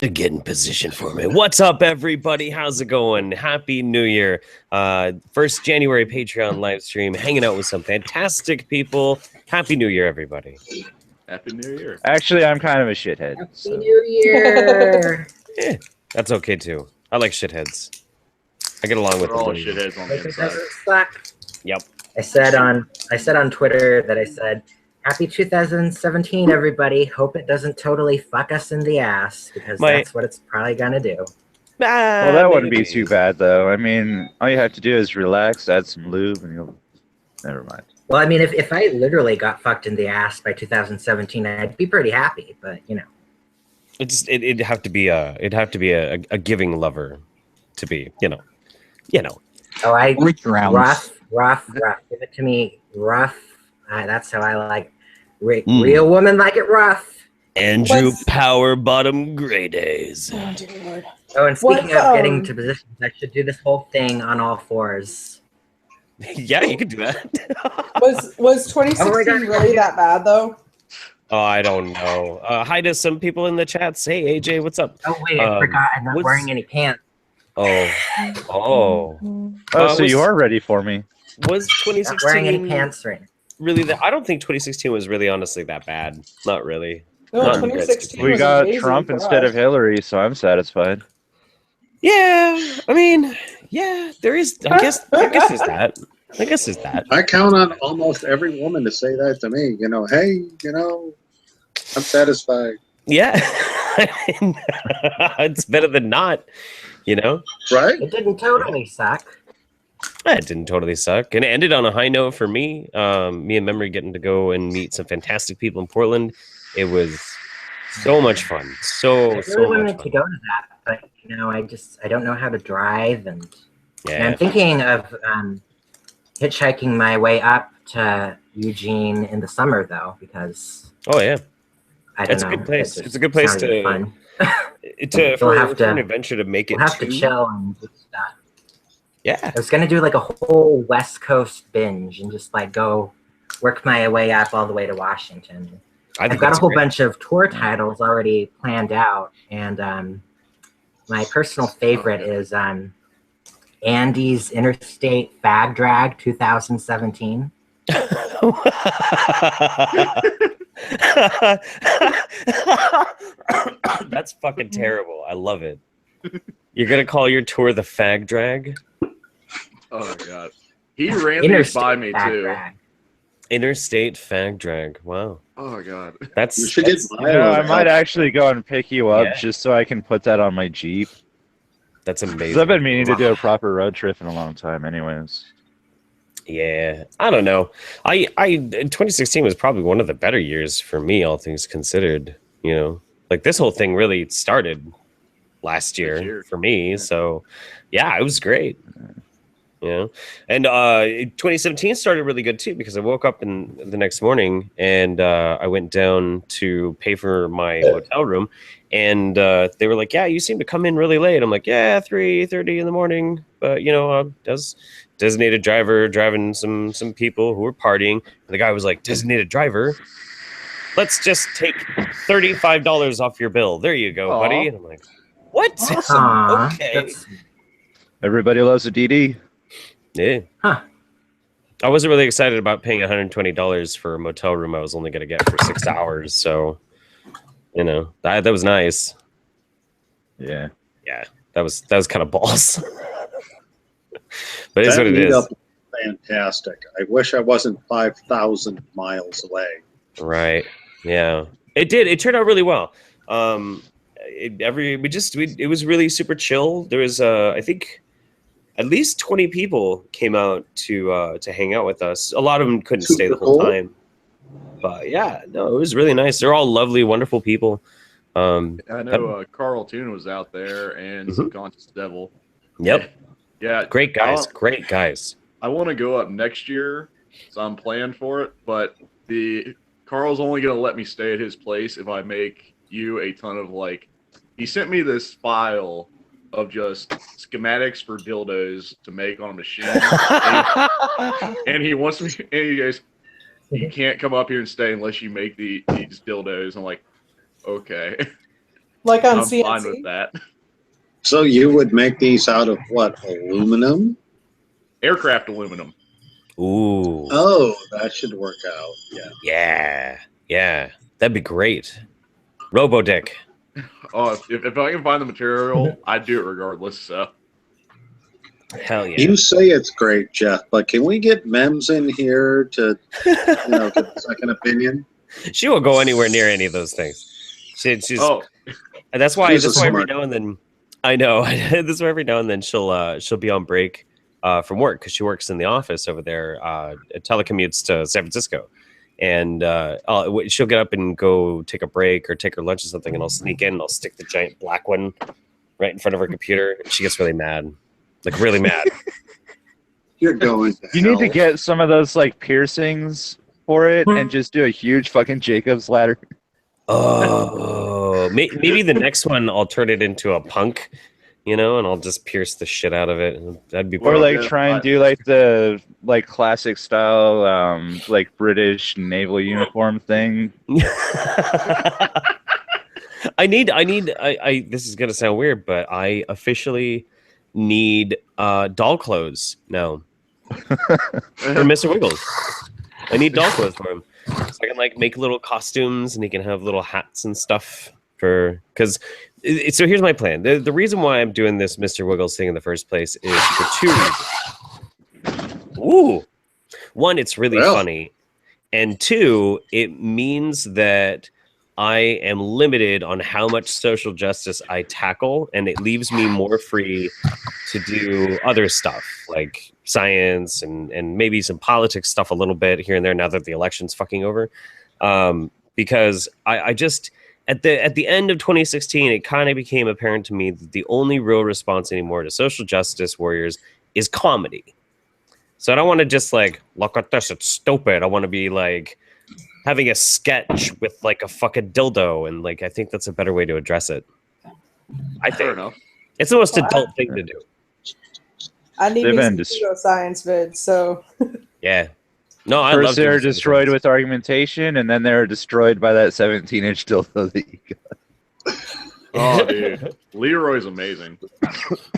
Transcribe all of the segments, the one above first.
to get in position for me. What's up, everybody? How's it going? Happy New Year. 1st January Patreon live stream, hanging out with some fantastic people. Happy New Year, everybody. Happy New Year. Actually, I'm kind of a shithead. Happy New Year. That's okay, too. I like shitheads. I get along with We're all them. shitheads on the It inside. doesn't suck. Yep. I said on Twitter that I said, Happy 2017, everybody. Hope it doesn't totally fuck us in the ass, because that's what it's probably gonna do. Well, that wouldn't be too bad, though. I mean, all you have to do is relax, add some lube, and you'll... Never mind. Well, I mean, if I literally got fucked in the ass by 2017, I'd be pretty happy, but, you know. It'd have to be a giving lover to be, you know. Oh, rough. Give it to me rough. That's how I like real woman like it rough. Andrew Power Bottom Gray Days. Oh, dear Lord. Oh, and speaking of getting to positions, I should do this whole thing on all fours. Yeah, you could do that. Was 2016 really that bad, though? Oh, I don't know. Hi to some people in the chats. Hey, AJ, what's up? Oh, wait, I forgot. I'm not wearing any pants. Oh, so you are ready for me. Was Not 2016 wearing any pants right now. really I don't think 2016 was really honestly that bad. Not really. No, Not in the 2016 We was got amazing Trump for instead us. of Hillary, so I'm satisfied. Yeah, I mean, yeah, there is. I guess there's that. I guess there's that. I count on almost every woman to say that to me. You know, hey, you know, I'm satisfied. Yeah, it's better than not. You know, Right? It didn't totally suck. it didn't totally suck, and it ended on a high note for me. Me and Memory getting to go and meet some fantastic people in Portland. It was so much fun. I So really wanted much to fun. go to that, but, you know, I don't know how to drive, and Yeah. I'm thinking of hitchhiking my way up to Eugene in the summer, though, because Oh yeah. I don't It's know. a good place. it just It's a good place sounded to fun. for an adventure to make it. We'll have to to- chill and do stuff. Yeah. I was gonna do like a whole West Coast binge and just like go work my way up all the way to Washington. I think I've got a that's whole great. bunch of tour titles already planned out, and my personal favorite is Andy's Interstate Fag Drag 2017. That's fucking terrible. I love it. You're gonna call your tour the Fag Drag? Oh my god. He ran these Interstate by me Fag too. Drag. Interstate Fag Drag. Wow. Oh my god. That's You should get I might actually go and pick you up Yeah. just so I can put that on my Jeep. that's 'Cause amazing. I've been meaning to do a proper road trip in a long time anyways. Yeah. I don't know. I 2016 was probably one of the better years for me, all things considered. You know, like this whole thing really started last year for me. So yeah, it was great. You know, and 2017 started really good too, because I woke up in the next morning and I went down to pay for my hotel room, and they were like, "Yeah, you seem to come in really late." I'm like, "Yeah, 3:30 in the morning," but you know, does designated driver driving some people who were partying. And the guy was like, "Designated driver, let's just take $35 off your bill. There you go, Aw. buddy." And I'm like, "What?" Aw, Okay. that's- Everybody loves a DD. Yeah. Huh. I wasn't really excited about paying $120 for a motel room I was only going to get for 6 hours. So, you know, that was nice. Yeah. Yeah, that was kind of balls. But it's what it That is. meetup was fantastic. I wish I wasn't 5,000 miles away. Right. Yeah. It did. It turned out really well. It was really super chill. There was I think at least 20 people came out to hang out with us. A lot of them couldn't stay the Super whole cool. time. But yeah, no, it was really nice. They're all lovely, wonderful people. I know Carl Toon was out there and Subconscious Devil. Yep. Yeah. Great guys. Great guys. I want to go up next year, so I'm planning for it, but Carl's only gonna let me stay at his place if I make you a ton of he sent me this file of just schematics for dildos to make on a machine. And he wants me, and he goes, "You can't come up here and stay unless you make these dildos." I'm like, okay. Like on I'm fine with CNC? that. So you would make these out of what? Aluminum? Aircraft aluminum. Ooh. Oh, that should work out. Yeah. Yeah. Yeah. That'd be great. Robodick. Oh, if I can find the material, I'd do it regardless. So Hell yeah. You say it's great, Jeff, but can we get Mems in here to, give a second opinion? She won't go anywhere near any of those things. She's and that's why She's a every smart- now and then I know this is why every now and then she'll be on break from work because she works in the office over there, telecommutes to San Francisco. And she'll get up and go take a break or take her lunch or something, and I'll sneak in and I'll stick the giant black one right in front of her computer. And she gets really mad. Like really mad. You're going to You need to hell. get some of those like piercings for it and just do a huge fucking Jacob's ladder. Oh, maybe the next one I'll turn it into a punk, and I'll just pierce the shit out of it. That'd be Or Well, like yeah, try and do like the like classic style like British naval uniform thing. I this is gonna sound weird, but I officially need doll clothes now for Mr. Wiggles. I need doll clothes for him. So I can like make little costumes and he can have little hats and stuff so here's my plan. The reason why I'm doing this Mr. Wiggles thing in the first place is for two reasons. Ooh. One, it's really funny. And two, it means that I am limited on how much social justice I tackle, and it leaves me more free to do other stuff like science and maybe some politics stuff a little bit here and there now that the election's fucking over. Because I just at the end of 2016, it kind of became apparent to me that the only real response anymore to social justice warriors is comedy. So I don't want to just like, look at this, it's stupid. I want to be like having a sketch with like a fucking dildo, and like I think that's a better way to address it. I fair think enough. it's the most adult thing to do. I need They've me been some pseudoscience vids, so Yeah. No, I love First they were doing destroyed things. with argumentation, and then they were destroyed by that 17-inch dildo that you got. Oh, dude, Leroy's amazing.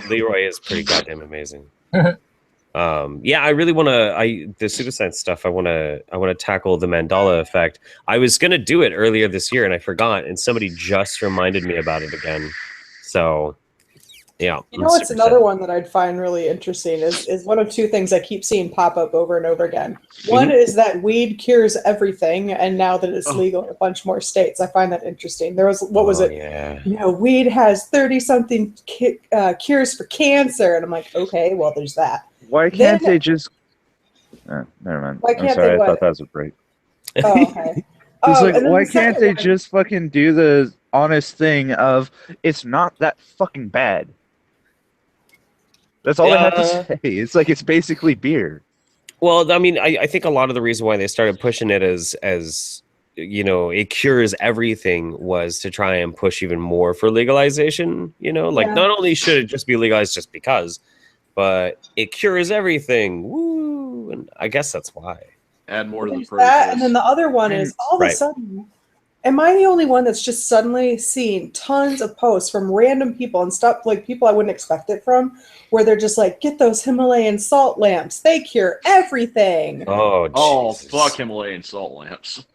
Leroy is pretty goddamn amazing. Yeah, I really want to. The pseudoscience stuff. I want to tackle the Mandela effect. I was gonna do it earlier this year, and I forgot. And somebody just reminded me about it again. So, yeah. it's another one that I'd find really interesting is one of two things I keep seeing pop up over and over again. One is that weed cures everything, and now that it's legal in a bunch more states, I find that interesting. There was Yeah. Weed has 30-something cures for cancer, and I'm like, okay, well, there's that. Why can't they just... never mind. Why I'm can't sorry, they I what? thought that was a break. Oh, okay. It's Oh, like, and then why the can't second they one- just fucking do the honest thing of, it's not that fucking bad. That's all I have to say. It's like, it's basically beer. Well, I mean, I think a lot of the reason why they started pushing it as it cures everything was to try and push even more for legalization. Not only should it just be legalized just because, but it cures everything. Woo! And I guess that's why. Add more to the There's purchase. that, and then the other one is all of Right. a sudden. Am I the only one that's just suddenly seeing tons of posts from random people and stuff, like people I wouldn't expect it from, where they're just like, get those Himalayan salt lamps. They cure everything. Oh, Jesus. fuck Himalayan salt lamps.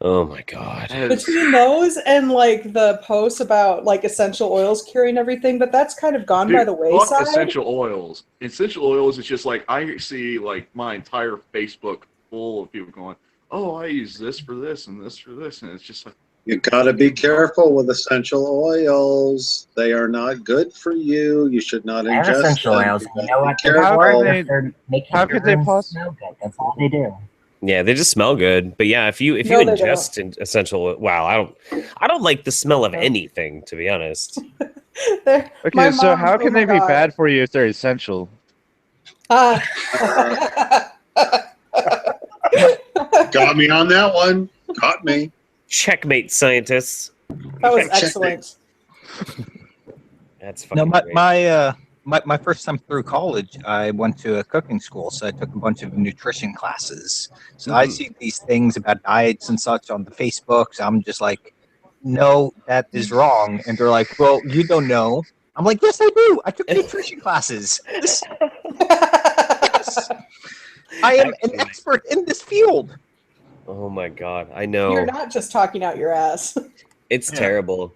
Oh my god. Between those and like the posts about like essential oils curing everything, but that's kind of gone by the Fuck wayside. essential oils. Essential oils is just like, I see like my entire Facebook full of people going, oh, I use this for this and this for this. And it's just like, You gotta be careful with essential oils. They are not good for you. You should not They're ingest essential them. oils. You You gotta know be what? They're How careful. can for? they- They're making how could they your poss- smell good. That's all they do. Yeah, they just smell good. But yeah, if you No, they ingest essential, wow, I don't like the smell of anything, to be honest. My Okay, so mom- how oh can my they be God. bad for you if they're essential? Ah. Got me on that one. Got me. Checkmate, scientists. That was Check excellent. That's No, fucking great. my first time through college, I went to a cooking school, so I took a bunch of nutrition classes. So I see these things about diets and such on the Facebook. So I'm just like, no, that is wrong. And they're like, well, you don't know. I'm like, yes, I do. I took nutrition classes. Yes, I am an expert in this field. Oh my god, I know. You're not just talking out your ass. It's terrible.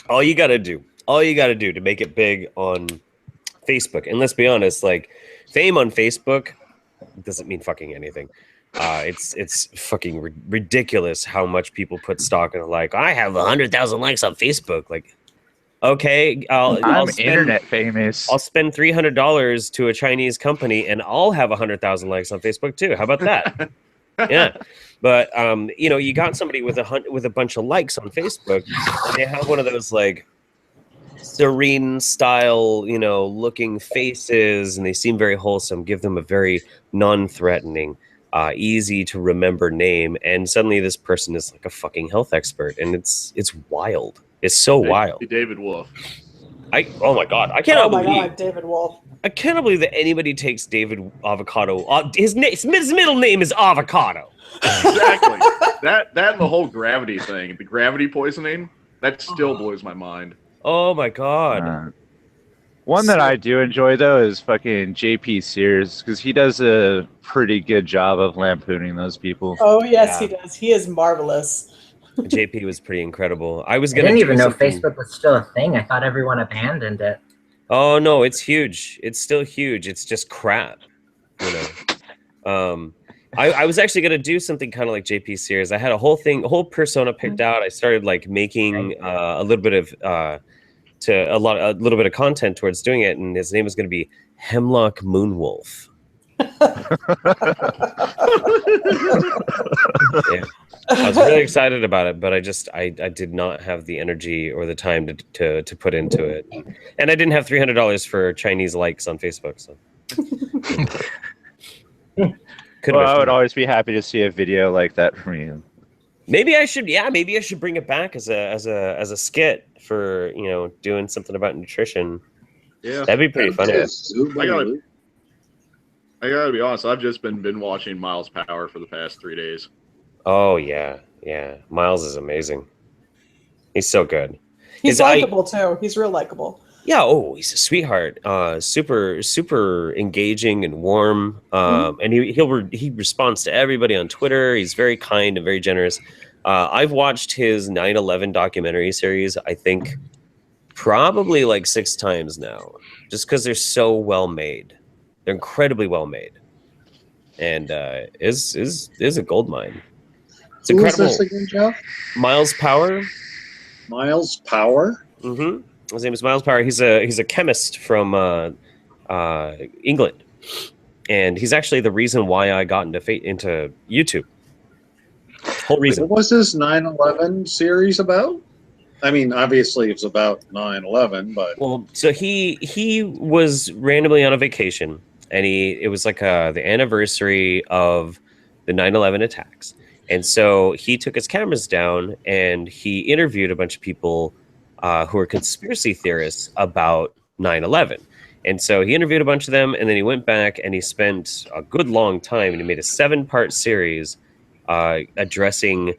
All you gotta do to make it big on Facebook, and let's be honest, like fame on Facebook doesn't mean fucking anything. It's fucking ridiculous how much people put stock in like I have 100,000 likes on Facebook. Like, okay, I'm internet famous. I'll spend $300 to a Chinese company, and I'll have 100,000 likes on Facebook too. How about that? Yeah, but you got somebody with a bunch of likes on Facebook, and they have one of those like serene style, looking faces, and they seem very wholesome. Give them a very non-threatening, easy to remember name, and suddenly this person is like a fucking health expert, and it's wild. It's so wild. David Wolf. Oh my god, I cannot believe. Oh my god, David Wolf. I cannot believe that anybody takes David Avocado. His middle name is Avocado. Exactly. that and the whole gravity thing, the gravity poisoning, that still blows my mind. Oh my god. One that I do enjoy though is fucking JP Sears, because he does a pretty good job of lampooning those people. Oh yes, he does. He is marvelous. JP was pretty incredible. I I didn't even know Facebook was still a thing. I thought everyone abandoned it. Oh no, it's huge. It's still huge. It's just crap. I was actually gonna do something kind of like JP Sears. I had a whole persona picked out. I started like making a little bit of content towards doing it, and his name was gonna be Hemlock Moonwolf. Yeah. I was really excited about it, but I did not have the energy or the time to put into it, and I didn't have $300 for Chinese likes on Facebook. So, I would always be happy to see a video like that from you. Maybe I should. Yeah, maybe I should bring it back as a skit for doing something about nutrition. Yeah, that'd be pretty funny. I gotta be honest. I've just been watching Miles Power for the past 3 days. Oh yeah. Miles is amazing. He's so good. He's likable too. He's real likable. Yeah. Oh, he's a sweetheart. Super engaging and warm. And he responds to everybody on Twitter. He's very kind and very generous. I've watched his 9/11 documentary series, I think, probably like 6 times now, just because they're so well made. They're incredibly well made, and is a gold mine. It's incredible. Who is this again, Joe? Miles Power. Miles Power. Mm-hmm. His name is Miles Power. He's a chemist from England, and he's actually the reason why I got into YouTube. Whole reason. What was this 9/11 series about? I mean, obviously it's about 9/11, but so he was randomly on a vacation, and it was like the anniversary of the 9/11 attacks, and so he took his cameras down and he interviewed a bunch of people who are conspiracy theorists about 9/11. And so he interviewed a bunch of them, and then he went back and he spent a good long time, and he made a 7-part series addressing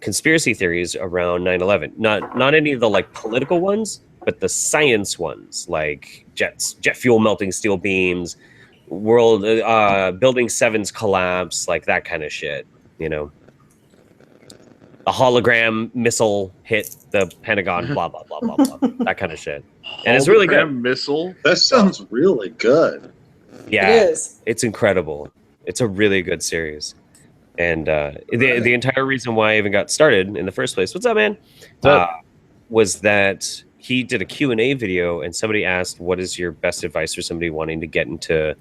conspiracy theories around 9/11. Not any of the like political ones, but the science ones, like jet fuel melting steel beams, building 7's collapse, like that kind of shit, A hologram missile hit the Pentagon, blah blah blah blah blah, that kind of shit. And it's really good. Missile. That sounds really good. Yeah, it is. It's incredible. It's a really good series. And the entire reason why I even got started in the first place, what's up, man? Was that he did a Q&A video, and somebody asked, what is your best advice for somebody wanting to get into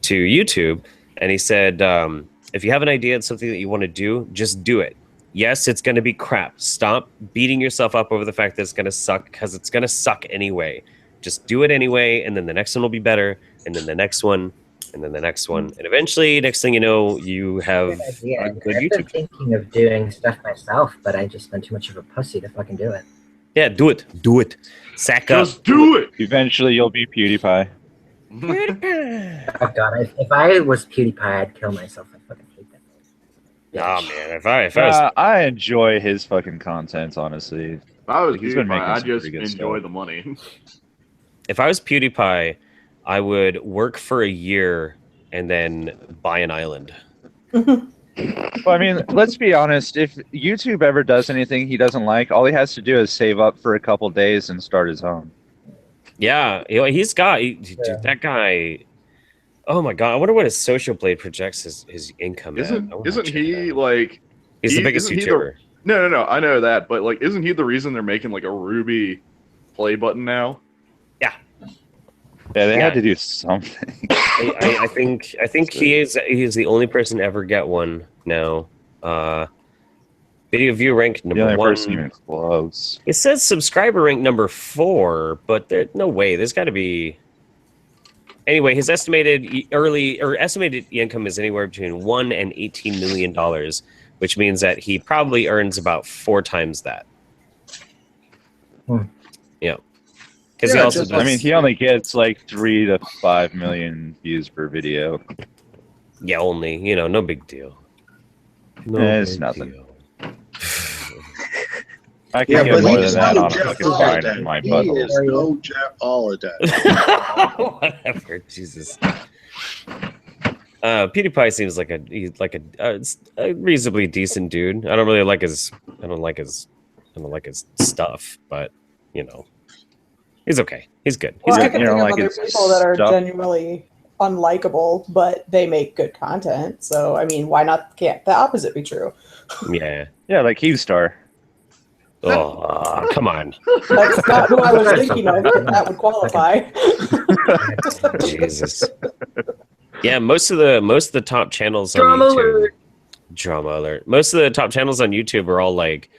YouTube? And he said, if you have an idea of something that you want to do, just do it. Yes, it's going to be crap. Stop beating yourself up over the fact that it's going to suck, because it's going to suck anyway. Just do it anyway, and then the next one will be better, and then the next one, and then the next one. And eventually, next thing you know, you have a good YouTube. I've been thinking of doing stuff myself, but I just been too much of a pussy to fucking do it. Yeah, do it. Do it. Sack up. Just do it. Eventually, you'll be PewDiePie. Oh god, if I was PewDiePie, I'd kill myself. I fucking hate that. Oh bitch. man, if I was I enjoy his fucking content, honestly. If I was He's been PewDiePie, making I some just pretty good enjoy stuff. the money. if I was PewDiePie, I would work for a year and then buy an island. Well, I mean, let's be honest. If YouTube ever does anything he doesn't like, all he has to do is save up for a couple days and start his own. Yeah, he's got dude, that guy. Oh my god, I wonder what his Social Blade projects his income at. I wanna Isn't check it he out. like He's the biggest isn't he YouTuber. no, I know that, but like isn't he the reason they're making like a Ruby play button now? Yeah, they Yeah. had to do something. I think he is the only person to ever get one now. Video view rank The number only one. person even close. It says subscriber rank number 4, but there's no way. There's got to be. Anyway, his estimated estimated income is anywhere between $1 and $18 million, which means that he probably earns about 4 times that. Yeah, because he Yeah, also just does. I mean, he only gets like 3 to 5 million views per video. Yeah, only no big deal. No It's big nothing. deal. I can Yeah, get but more he's than that no on a Jeff fucking sign in Holiday. my He butthole. is no Jeff Holiday. Whatever, Jesus. PewDiePie seems like a reasonably decent dude. I don't like his stuff, but he's okay. He's good. He's Well, I good. can You think know, of like other his people that are stuff. genuinely unlikable, but they make good content. So, I mean, why not? Can't the opposite be true? Yeah. Yeah, like Keystar. Oh, come on. That's not who I was thinking of, but that would qualify. Jesus. Yeah, most of the top channels on Drama YouTube. alert. Drama alert. Most of the top channels on YouTube are all like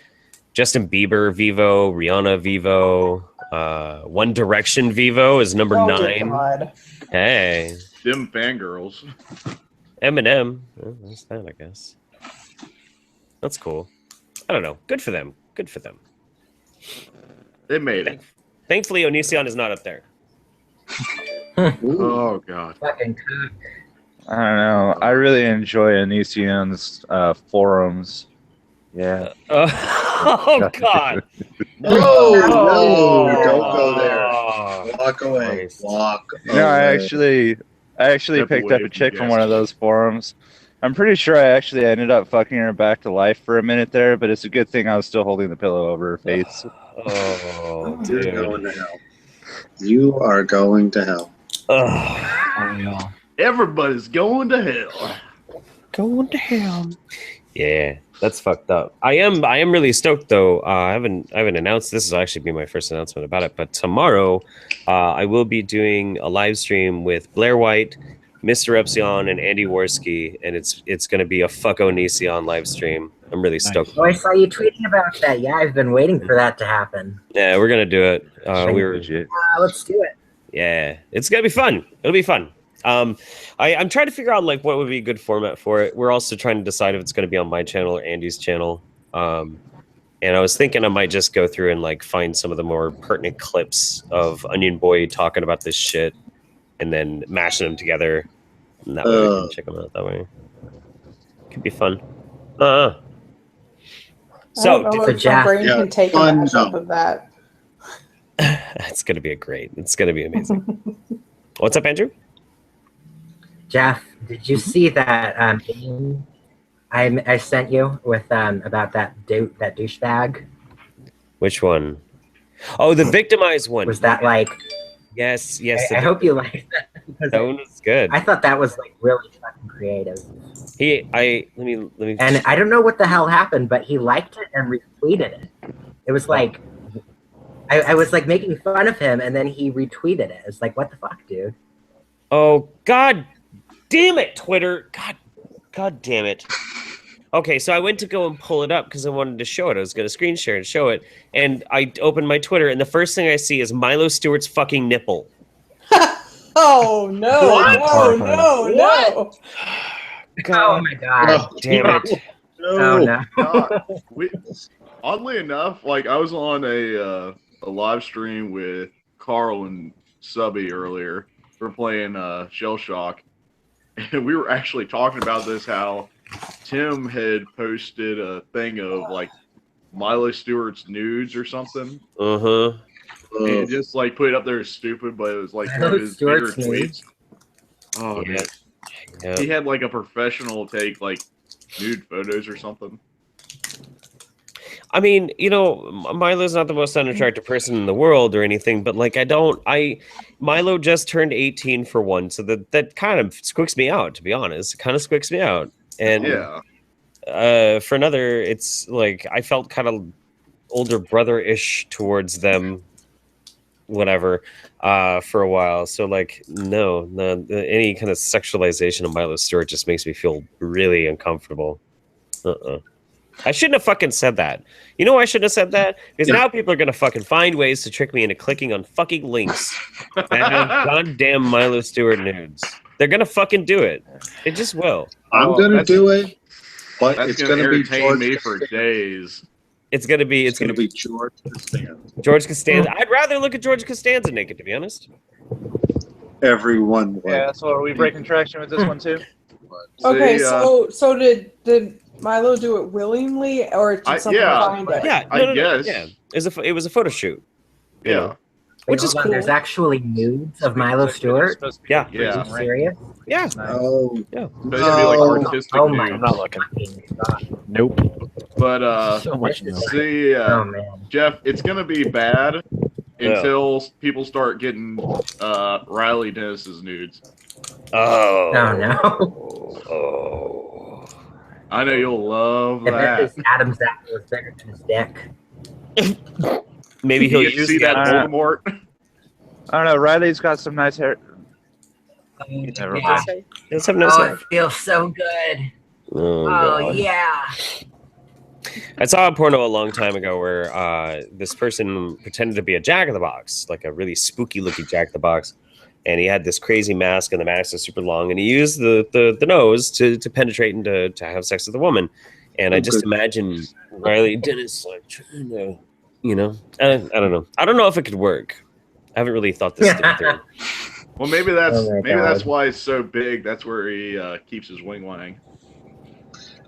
Justin Bieber Vivo, Rihanna Vivo, One Direction Vivo is number Oh, dear 9. God. Hey, Them fangirls. Eminem. Oh, that's that, I guess. That's cool. I don't know. Good for them. Good for them. They made it. Thankfully, Onision is not up there. Ooh. Oh god. Fucking cock. I don't know. I really enjoy Onision's forums. Yeah. Oh God! No, Oh. no, don't go there. Walk away. Christ. Walk You know, I away. actually Step picked away up a from chick from gas one of those forums. I'm pretty sure I actually ended up fucking her back to life for a minute there, but it's a good thing I was still holding the pillow over her face. Oh, You're dude. going to hell. You are going to hell. Ugh. Everybody's going to hell. Going to hell. Yeah, that's fucked up. I am really stoked though. I haven't announced. This will actually be my first announcement about it. But tomorrow, I will be doing a live stream with Blair White, Mr. Epsilon, and Andy Worski, and it's going to be a fuck Onision live stream. I'm really stoked. Oh, I saw you tweeting about that. Yeah, I've been waiting for that to happen. Yeah, we're gonna do it. Legit. Let's do it. Yeah, it's gonna be fun. It'll be fun. I'm trying to figure out like what would be a good format for it. We're also trying to decide if it's going to be on my channel or Andy's channel. And I was thinking I might just go through and like find some of the more pertinent clips of Onion Boy talking about this shit, and then mashing them together. And that way we can check them out that way. Could be fun. I So don't know So if my Jack- brain Yeah, can take a fun, mashup no. of that. it's gonna be it's gonna be amazing. What's up, Andrew? Jeff, did you see that meme I sent you with about that douchebag? Which one? Oh, the victimized one. Was that like? Yes. I hope you liked that because That one was good. I thought that was like really fucking creative. Let me. And I don't know what the hell happened, but he liked it and retweeted it. It was like I was like making fun of him, and then he retweeted it. It's like, what the fuck, dude? Oh God, damn it, Twitter! God damn it. Okay, so I went to go and pull it up because I wanted to show it. I was going to screen share and show it, and I opened my Twitter, and the first thing I see is Milo Stewart's fucking nipple. Oh no! What? No! God Oh my god! damn it! Oh no! God, oddly enough, like I was on a live stream with Carl and Subby earlier. We're playing Shell Shock, and we were actually talking about this. How Tim had posted a thing of like Milo Stewart's nudes or something. Uh-huh. And just like put it up there as stupid, but it was like one of his bigger Stewart's nudes. tweets. Oh, Yeah. dude. Yeah. He had like a professional take like nude photos or something. I mean, you know, Milo's not the most unattractive person in the world or anything, but like Milo just turned 18 for one, so that kind of squicks me out, to be honest. It kind of squicks me out. And Yeah. for another, it's like I felt kind of older brother-ish towards them, whatever, for a while. So like, no, any kind of sexualization of Milo Stewart just makes me feel really uncomfortable. I shouldn't have fucking said that. You know why I shouldn't have said that? Because now people are gonna fucking find ways to trick me into clicking on fucking links that have goddamn Milo Stewart nudes. They're gonna fucking do it. They just will. I'm gonna do it, but That's it's gonna gonna be entertain George me for days. It's gonna be George Costanza. George Costanza. I'd rather look at George Costanza naked, to be honest. Everyone would. Yeah, so are we breaking traction with this one too? Okay, See, so did Milo do it willingly, or did someone find it? Yeah, I guess. Yeah, it was a photo shoot. You Yeah. know? Wait, Which is hold on, cool. There's actually nudes of Milo Stewart. Yeah. Yeah. Are you serious? Yeah. Oh, Yeah. So it's gonna be like artistic Oh my nudes. I'm not looking. fucking God. Nope. But So much no. see, Oh man. Jeff, it's gonna be bad until people start getting Riley Dennis's nudes. Oh. Oh no. Oh. I know you'll love If that. this is Adam's apple was bigger than his dick. Maybe he'll You get to use see that that. Voldemort. I don't know. Riley's got some nice hair. Never Yeah. mind. Let's have a nice Oh, night. it feels so good. Oh, Oh God. yeah. I saw a porno a long time ago where this person pretended to be a Jack in the Box, like a really spooky looking Jack in the Box, and he had this crazy mask, and the mask is super long, and he used the nose to penetrate and to have sex with a woman. And I just imagine Riley Dennis like trying to, you know, I don't know. I don't know if it could work. I haven't really thought this through. Well, maybe that's Oh my maybe that's God. why it's so big. That's where he keeps his wing wang.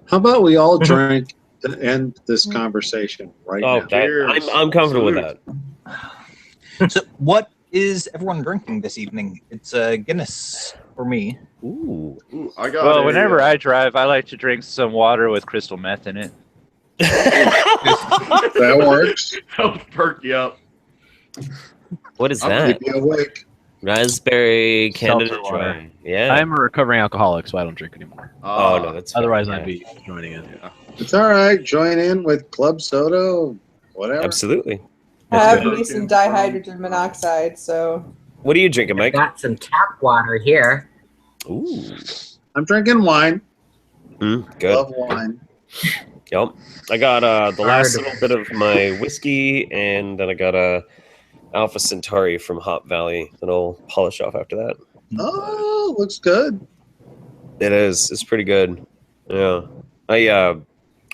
how about we all drink to end this conversation right Oh, now? Cheers. I'm comfortable with that. So, what is everyone drinking this evening? It's Guinness for me. Ooh. Ooh, I got. Well, whenever I drive, I like to drink some water with crystal meth in it. That works. help perk you up. What is I'll that? Keep you awake. Raspberry Canada Seltzer water. Dry. Yeah. I'm a recovering alcoholic, so I don't drink anymore. Oh no, that's fine. Otherwise, Yeah. I'd be joining in. Yeah. It's all right. Join in with club soda, whatever. Absolutely. I have good. me some dihydrogen monoxide, so What are you drinking, I've Mike? got some tap water here. Ooh. I'm drinking wine. Good. Love wine. Yep. I got the last Hard. little bit of my whiskey, and then I got a Alpha Centauri from Hop Valley that I'll polish off after that. Oh, looks good. It is. It's pretty good. Yeah. I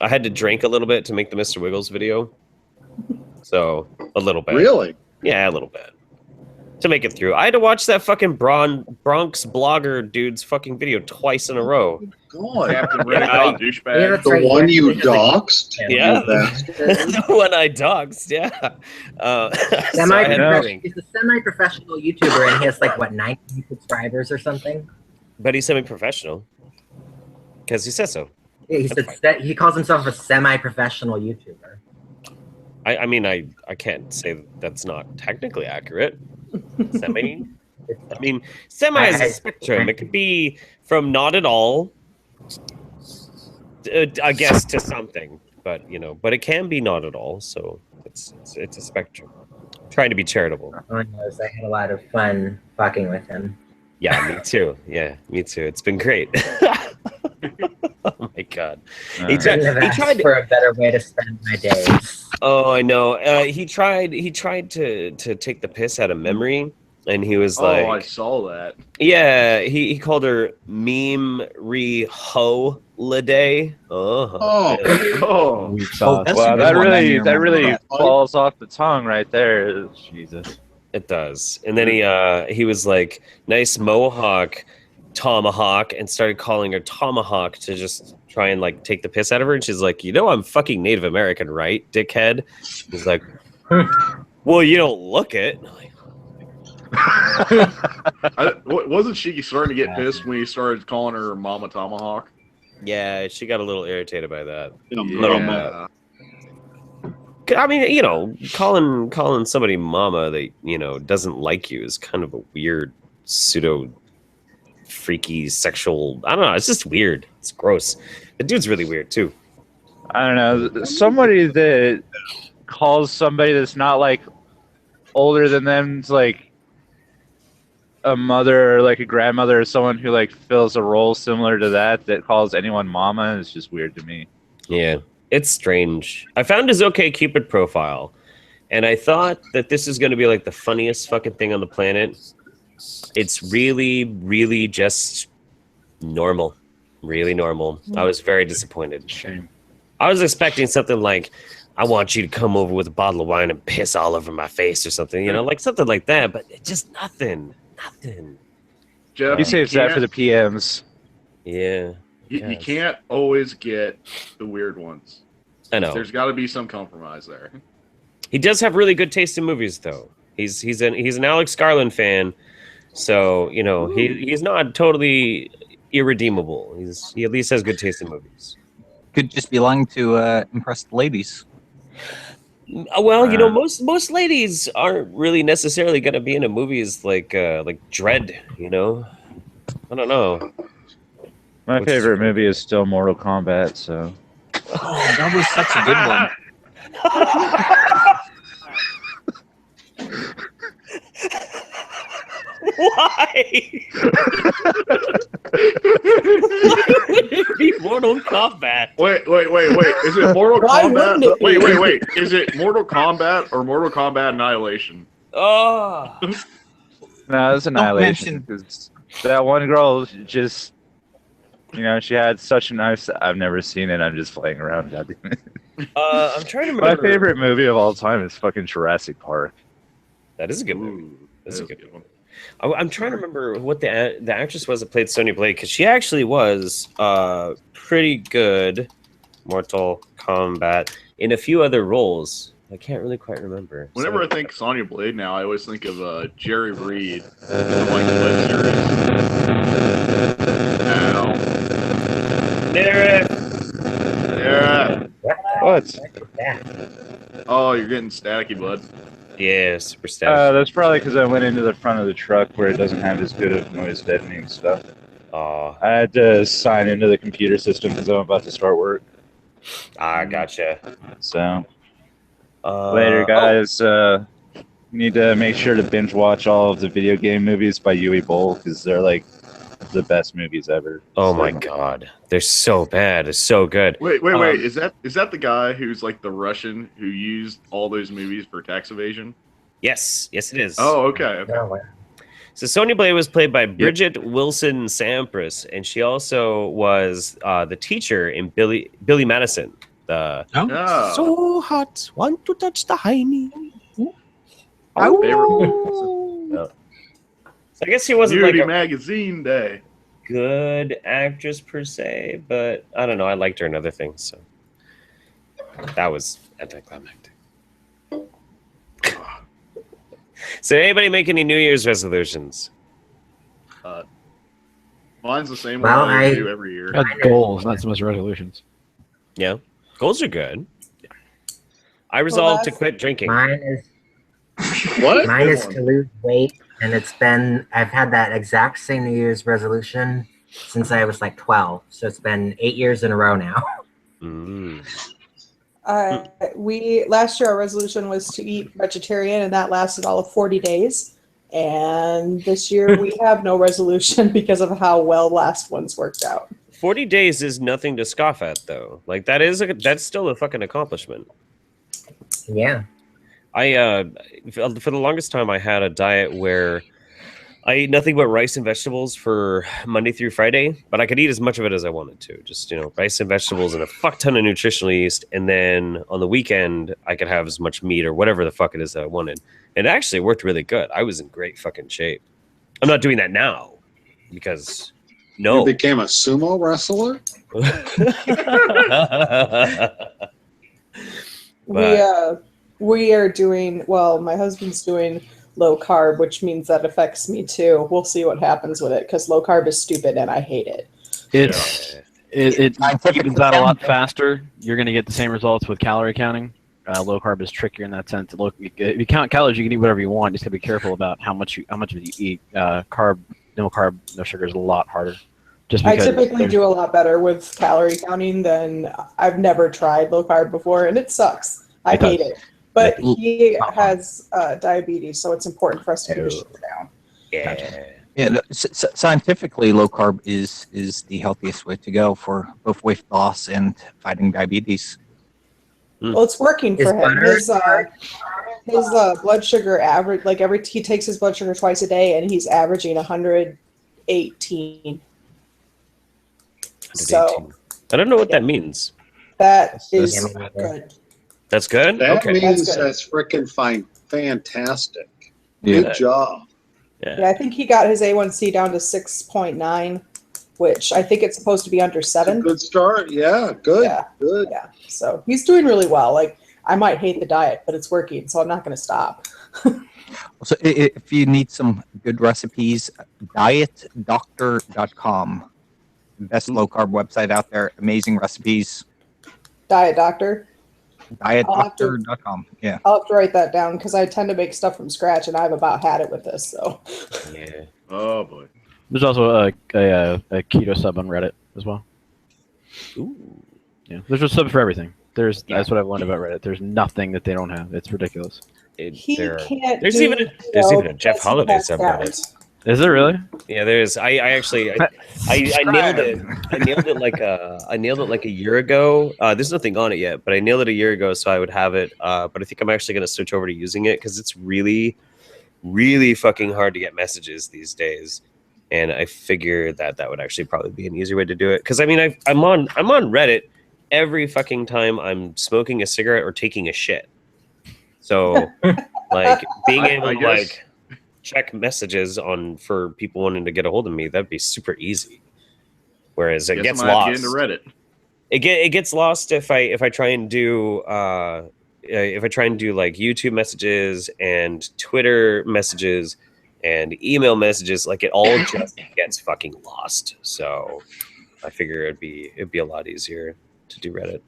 had to drink a little bit to make the Mr. Wiggles video. So a little bit. Really? Yeah, a little bit. To make it through. I had to watch that fucking Bronx blogger dude's fucking video twice in a row. God. Captain Yeah, Red I- Hot douchebag. that's The right one here. you doxed? Yeah. You bastard. The one I doxed, yeah. So I had to drink. He's a semi-professional YouTuber, and he has like what 90 subscribers or something. But he's semi-professional. Because he says so. Yeah, he That's said he calls himself a semi-professional YouTuber. I mean, I can't say that's not technically accurate. Semi. I mean, semi is a spectrum. It could be from not at all, I guess, to something. But but it can be not at all. So it's a spectrum. Trying to be charitable. All knows I had a lot of fun fucking with him. Yeah, me too. Yeah, me too. It's been great. Oh my god. He Couldn't have asked for a better way to spend my days. Oh, I know. He tried to take the piss out of memory, and he was I like, saw that. yeah, he called her meme re holiday. Oh. Oh, We saw that's Wow, a good that one. I really didn't remember that. falls off the tongue right there. Jesus. It does. And then he was like, nice mohawk, Tomahawk and started calling her Tomahawk to just try and like take the piss out of her. And she's like, I'm fucking Native American, right, dickhead? He's like, well, you don't look it. Wasn't she starting to get pissed when he started calling her Mama Tomahawk? Yeah, she got a little irritated by that. Yeah. I mean, calling somebody mama that doesn't like you is kind of a weird pseudo freaky sexual. I don't know. It's just weird. It's gross. The dude's really weird too. I don't know. Somebody that calls somebody that's not like older than them, it's like a mother or like a grandmother or someone who like fills a role similar to that calls anyone mama is just weird to me. Yeah, it's strange. I found his OkCupid profile, and I thought that this is going to be like the funniest fucking thing on the planet. It's really, really just normal. Really normal. I was very disappointed. Shame. I was expecting something like, I want you to come over with a bottle of wine and piss all over my face or something, like something like that, but it's just nothing. Nothing. Jeff, He saves that for the PMs. Yeah. You can't always get the weird ones. I know. There's got to be some compromise there. He does have really good taste in movies, though. He's an Alex Garland fan, so he's not totally irredeemable. He at least has good taste in movies. Could just be lying to impress the ladies. Well, most ladies aren't really necessarily going to be into movies like Dread. I don't know. My favorite movie is still Mortal Kombat. So. Oh, that was such a good one. Why? Why would it be Mortal Kombat? Wait. Is it Mortal Why wouldn't Kombat? it be? Wait. Is it Mortal Kombat or Mortal Kombat Annihilation? Oh. No, it's Annihilation. 'Cause that one girl just, she had such a nice. I've never seen it. I'm just playing around. Goddamn it. I'm trying to My remember. favorite movie of all time is fucking Jurassic Park. That is a good movie. That's a That is good one. I'm trying to remember what the actress was that played Sonya Blade, because she actually was pretty good Mortal Kombat in a few other roles. I can't really quite remember. Whenever I think Sonya Blade now, I always think of Jerry Reed from like the web series. Now. Derek! Yeah. What? Oh, you're getting staticky, bud. Yeah, super static. That's probably because I went into the front of the truck where it doesn't have as good of noise deadening stuff. Aw, I had to sign into the computer system because I'm about to start work. gotcha. So later, guys. Need to make sure to binge watch all of the video game movies by Yui Boll because they're like the best movies ever. Oh my god, they're so bad. It's so good. Wait. Is that the guy who's like the Russian who used all those movies for tax evasion? Yes, it is. Oh, okay. So Sonya Blade was played by Bridget Wilson Sampras, and she also was the teacher in Billy Madison. Yeah. So hot, want to touch the hiney. Favorite. So I guess she wasn't Beauty like a Magazine Day. good actress per se, but I don't know. I liked her in other things, so that was anticlimactic. So, anybody make any New Year's resolutions? Mine's the same Well, one I I- do every year. Got goals, not so much resolutions. Yeah, goals are good. I resolved to that's- quit drinking. Mine is What? mine is to lose weight, and I've had that exact same New Year's resolution since I was like 12. So it's been 8 years in a row now. Mm. Last year our resolution was to eat vegetarian, and that lasted all of 40 days. And this year we have no resolution because of how well last one's worked out. 40 days is nothing to scoff at, though. Like that's still a fucking accomplishment. Yeah. I for the longest time I had a diet where I ate nothing but rice and vegetables for Monday through Friday, but I could eat as much of it as I wanted to. Just, rice and vegetables and a fuck ton of nutritional yeast. And then on the weekend, I could have as much meat or whatever the fuck it is that I wanted. And it actually worked really good. I was in great fucking shape. I'm not doing that now because No. You became a sumo wrestler? We are doing well. My husband's doing low carb, which means that affects me too. We'll see what happens with it because low carb is stupid and I hate it. It Scientific evens out a lot example. faster. You're going to get the same results with calorie counting. Low carb is trickier in that sense. Look, if you count calories, you can eat whatever you want. Just gotta be careful about how much of it you eat. No carb, no sugar is a lot harder. Just I because typically do a lot better with calorie counting than I've never tried low carb before, and it sucks. I hate it. But he has diabetes, so it's important for us to keep his sugar down. Yeah. Yeah, scientifically, low carb is the healthiest way to go for both weight loss and fighting diabetes. Well, it's working for him. His blood sugar average, like he takes his blood sugar twice a day, and he's averaging 118. So I don't know what that means. that is good. That's good. That Okay. means That's good. that's freaking fine. Fantastic. Yeah. Good job. Yeah, I think he got his A1C down to 6.9, which I think it's supposed to be under 7. Good start. Yeah, good. Yeah. Good. Yeah, so he's doing really well. Like, I might hate the diet, but it's working, so I'm not going to stop. So if you need some good recipes, dietdoctor.com. Best low carb website out there. Amazing recipes. Diet Doctor. Dietdoctor.com. Yeah. I'll have to write that down because I tend to make stuff from scratch, and I've about had it with this. So, Yeah. Oh boy. there's also a keto sub on Reddit as well. Ooh. Yeah, there's a sub for everything. That's what I've learned about Reddit. There's nothing that they don't have. It's ridiculous. he There's can't. even a Jeff Holiday subreddit. Is it really? Yeah, there's. I actually I nailed it. I nailed it like a year ago. There's nothing on it yet, but I nailed it a year ago, so I would have it. But I think I'm actually gonna switch over to using it because it's really, really fucking hard to get messages these days. And I figure that would actually probably be an easier way to do it. Because I mean, I'm on Reddit every fucking time I'm smoking a cigarette or taking a shit. So like being able to like check messages for people wanting to get a hold of me, that'd be super easy. Whereas it gets lost. Into Reddit. It gets lost if I try and do like YouTube messages and Twitter messages and email messages. Like it all just gets fucking lost. So I figure it'd be a lot easier to do Reddit.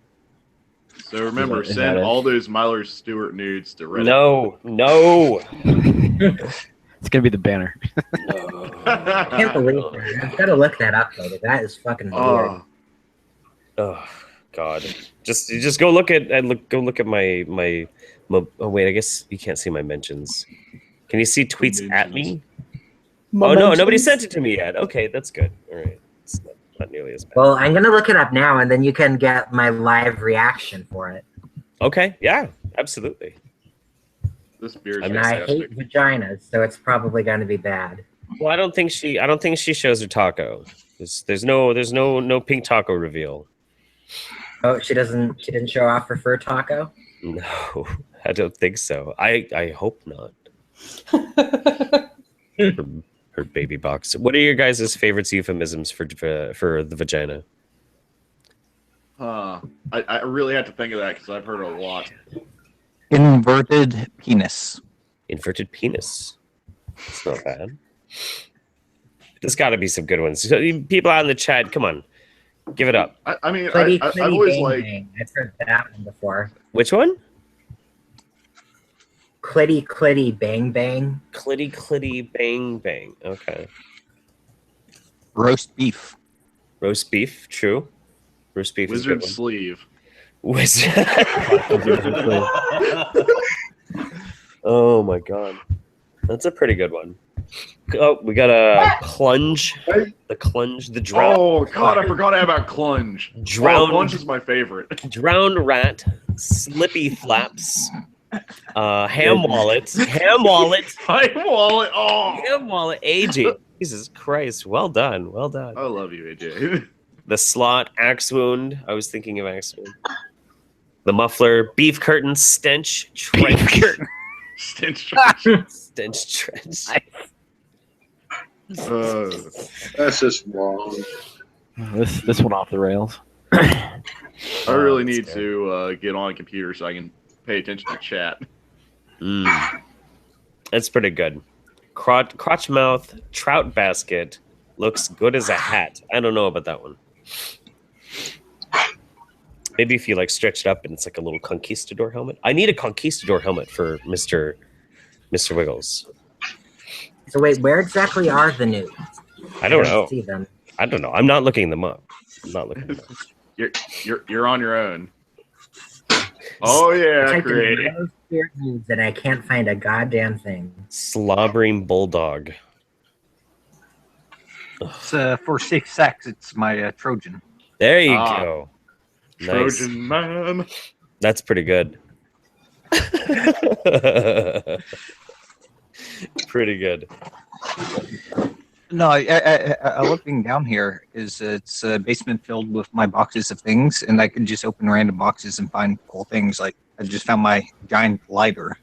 So remember, Is that send it? all those Myler Stewart nudes to Reddit. No. It's gonna be the banner. I can't believe that. I've got to look that up though. That is fucking weird. Oh God! Just go look at my. Oh wait, I guess you can't see my mentions. Can you see tweets at me? Oh no, nobody sent it to me yet. Okay, that's good. All right, it's not nearly as bad. Well, I'm gonna look it up now, and then you can get my live reaction for it. Okay, yeah, absolutely. This beer is And I hate vaginas, so it's probably going to be bad. Well, I don't think she shows her taco. There's no pink taco reveal. Oh, she didn't show off her fur taco? No, I don't think so. I hope not. Her baby box. What are your guys' favorite euphemisms for the vagina? I really have to think of that because I've heard a lot. Inverted penis. Inverted penis. It's not bad. There's got to be some good ones. So, people out in the chat, come on, give it up. I mean, Clitty, I've clitty, always bang, like. bang. I've heard that one before. Which one? Clitty, clitty, bang, bang. Clitty, clitty, bang, bang. Okay. Roast beef. Roast beef. True. Roast beef. Wizard is a good sleeve. one. Wizard. Oh my god, that's a pretty good one. Oh, we got a clunge. The clunge. The drown. Oh god, I forgot about clunge. Drowned. Clunge is my favorite. Drowned rat. Slippy flaps. Ham wallet. Ham wallet. My wallet. Oh, Ham wallet. AJ. Jesus Christ. Well done. Well done. I love you, AJ. The slot. Axe wound. I was thinking of axe wound. The muffler. Beef curtain. Stench. Trench. Stench. Stench trench. That's just wrong. This one off the rails. I really that's need good. to get on a computer so I can pay attention to chat. That's pretty good. Crotch mouth trout basket looks good as a hat. I don't know about that one. Maybe if you like stretch it up and it's like a little conquistador helmet. I need a conquistador helmet for Mr. Wiggles. So wait, where exactly are the nudes? I don't know. See them. I don't know. I'm not looking them up. I'm not looking them up. You're on your own. Oh yeah, Typed in great. Meadow Spirit nudes and I can't find a goddamn thing. Slobbering bulldog. It's for safe sex. It's my Trojan. There you Ah. go. Nice. Trojan man. That's pretty good. Pretty good. No, I looking down here is it's a basement filled with my boxes of things, and I can just open random boxes and find cool things. Like I just found my giant lighter.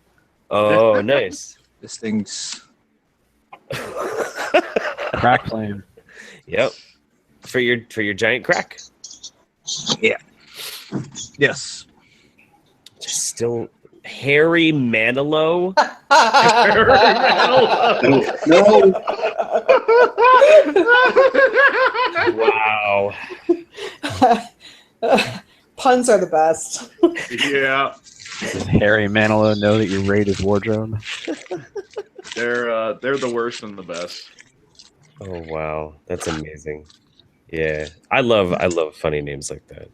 Oh, nice. This thing's Crack flame. Yep. For your giant crack. yes. Still Harry Manilow. No, Wow. Puns are the best. Yeah, Does Harry Manilow know that you raid his wardrobe? they're the worst and the best. Oh wow, that's amazing. Yeah, I love funny names like that.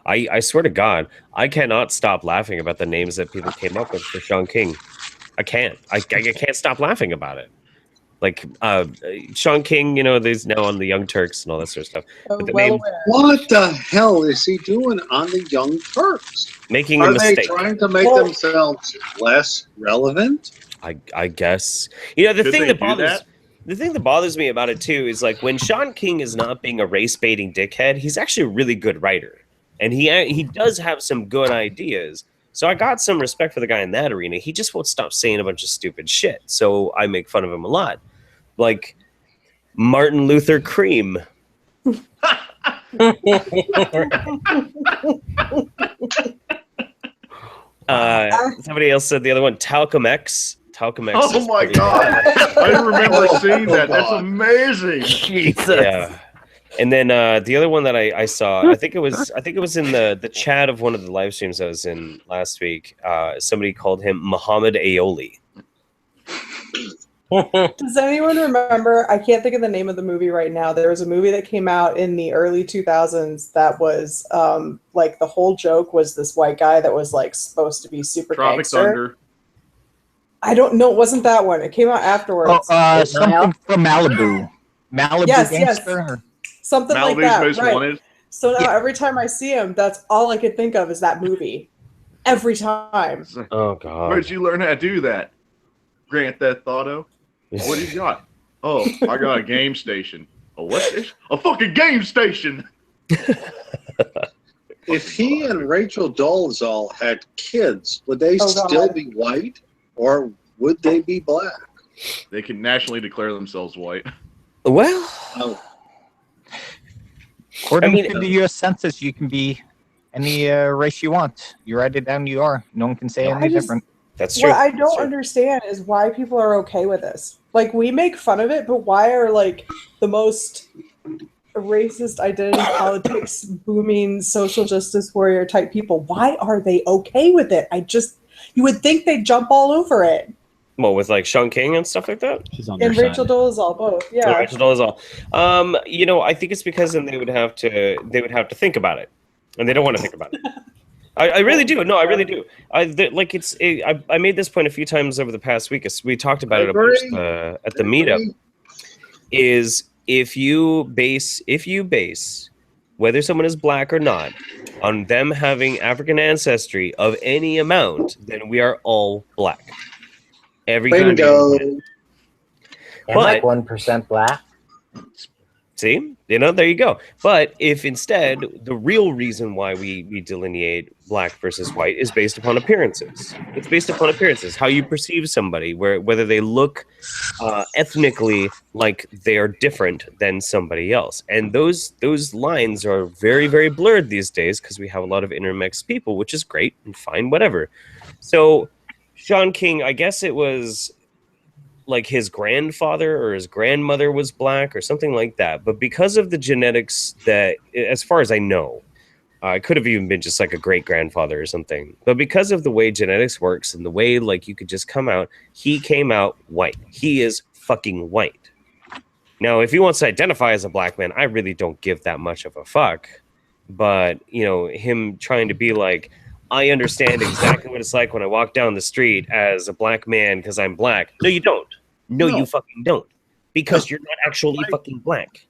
I swear to God, I cannot stop laughing about the names that people came up with for Sean King. I can't. I can't stop laughing about it. Like Sean King, you know, there's now on the Young Turks and all that sort of stuff. But the name what the hell is he doing on the Young Turks? making a Are they mistake. trying to make themselves less relevant? I guess. You know, the Did thing they that do bothers that? the thing that bothers me about it too is like when Sean King is not being a race baiting dickhead, he's actually a really good writer. And he does have some good ideas. So I got some respect for the guy in that arena. He just won't stop saying a bunch of stupid shit. So I make fun of him a lot. Like Martin Luther Cream. Somebody else said the other one, Talcum X. Talcum X. Oh is my pretty- god! I remember seeing that. That's God. amazing. Jesus. Yeah. And then the other one that I saw, I think it was in the chat of one of the live streams I was in last week. Somebody called him Muhammad Aioli. Does anyone remember? I can't think of the name of the movie right now. There was a movie that came out in the early 2000s that was like the whole joke was this white guy that was like supposed to be super Tropic gangster. Thunder. I don't know. It wasn't that one. It came out afterwards. Something from Malibu. Malibu Yes, Gangster? yes. Or- Something like Malibu's that. Most Right. Wanted. So now every time I see him, that's all I can think of is that movie. Every time. Oh God. Where'd you learn how to do that? Grand Theft Auto. What do you got? Oh, I got a game station. A what station? A fucking game station. If he and Rachel Dolezal had kids, would they Oh, God. still be white, or would they be black? They can nationally declare themselves white. Well, Oh, According I mean- to the U.S. Census, you can be any race you want. You write it down, you are. No one can say I anything just- different. that's true. What I That's don't true. understand is why people are okay with this. Like, we make fun of it, but why are, like, the most racist identity politics booming social justice warrior type people, why are they okay with it? You would think they'd jump all over it. Well, with like Sean King and stuff like that. She's on And their Rachel side. Dolezal both. Yeah. Oh, Rachel Dolezal. You know, I think it's because then they would have to think about it, and they don't want to think about it. I really do. No, I really do. I made this point a few times over the past week. We talked about it a bunch at the meetup. Is if you base whether someone is black or not on them having African ancestry of any amount, then we are all black. Every time. bingo. And like 1% black. See, there you go. But if instead the real reason why we delineate black versus white is based upon appearances, it's based upon appearances, how you perceive somebody, whether they look ethnically like they are different than somebody else, and those lines are very, very blurred these days because we have a lot of intermixed people, which is great and fine, whatever. So Sean King, I guess it was like his grandfather or his grandmother was black or something like that. But because of the genetics that, as far as I know, it could have even been just like a great grandfather or something. But because of the way genetics works and the way like you could just come out, he came out white. He is fucking white. Now, if he wants to identify as a black man, I really don't give that much of a fuck. But, him trying to be like, I understand exactly what it's like when I walk down the street as a black man because I'm black. No, you don't. No, you fucking don't. Because you're not actually fucking black.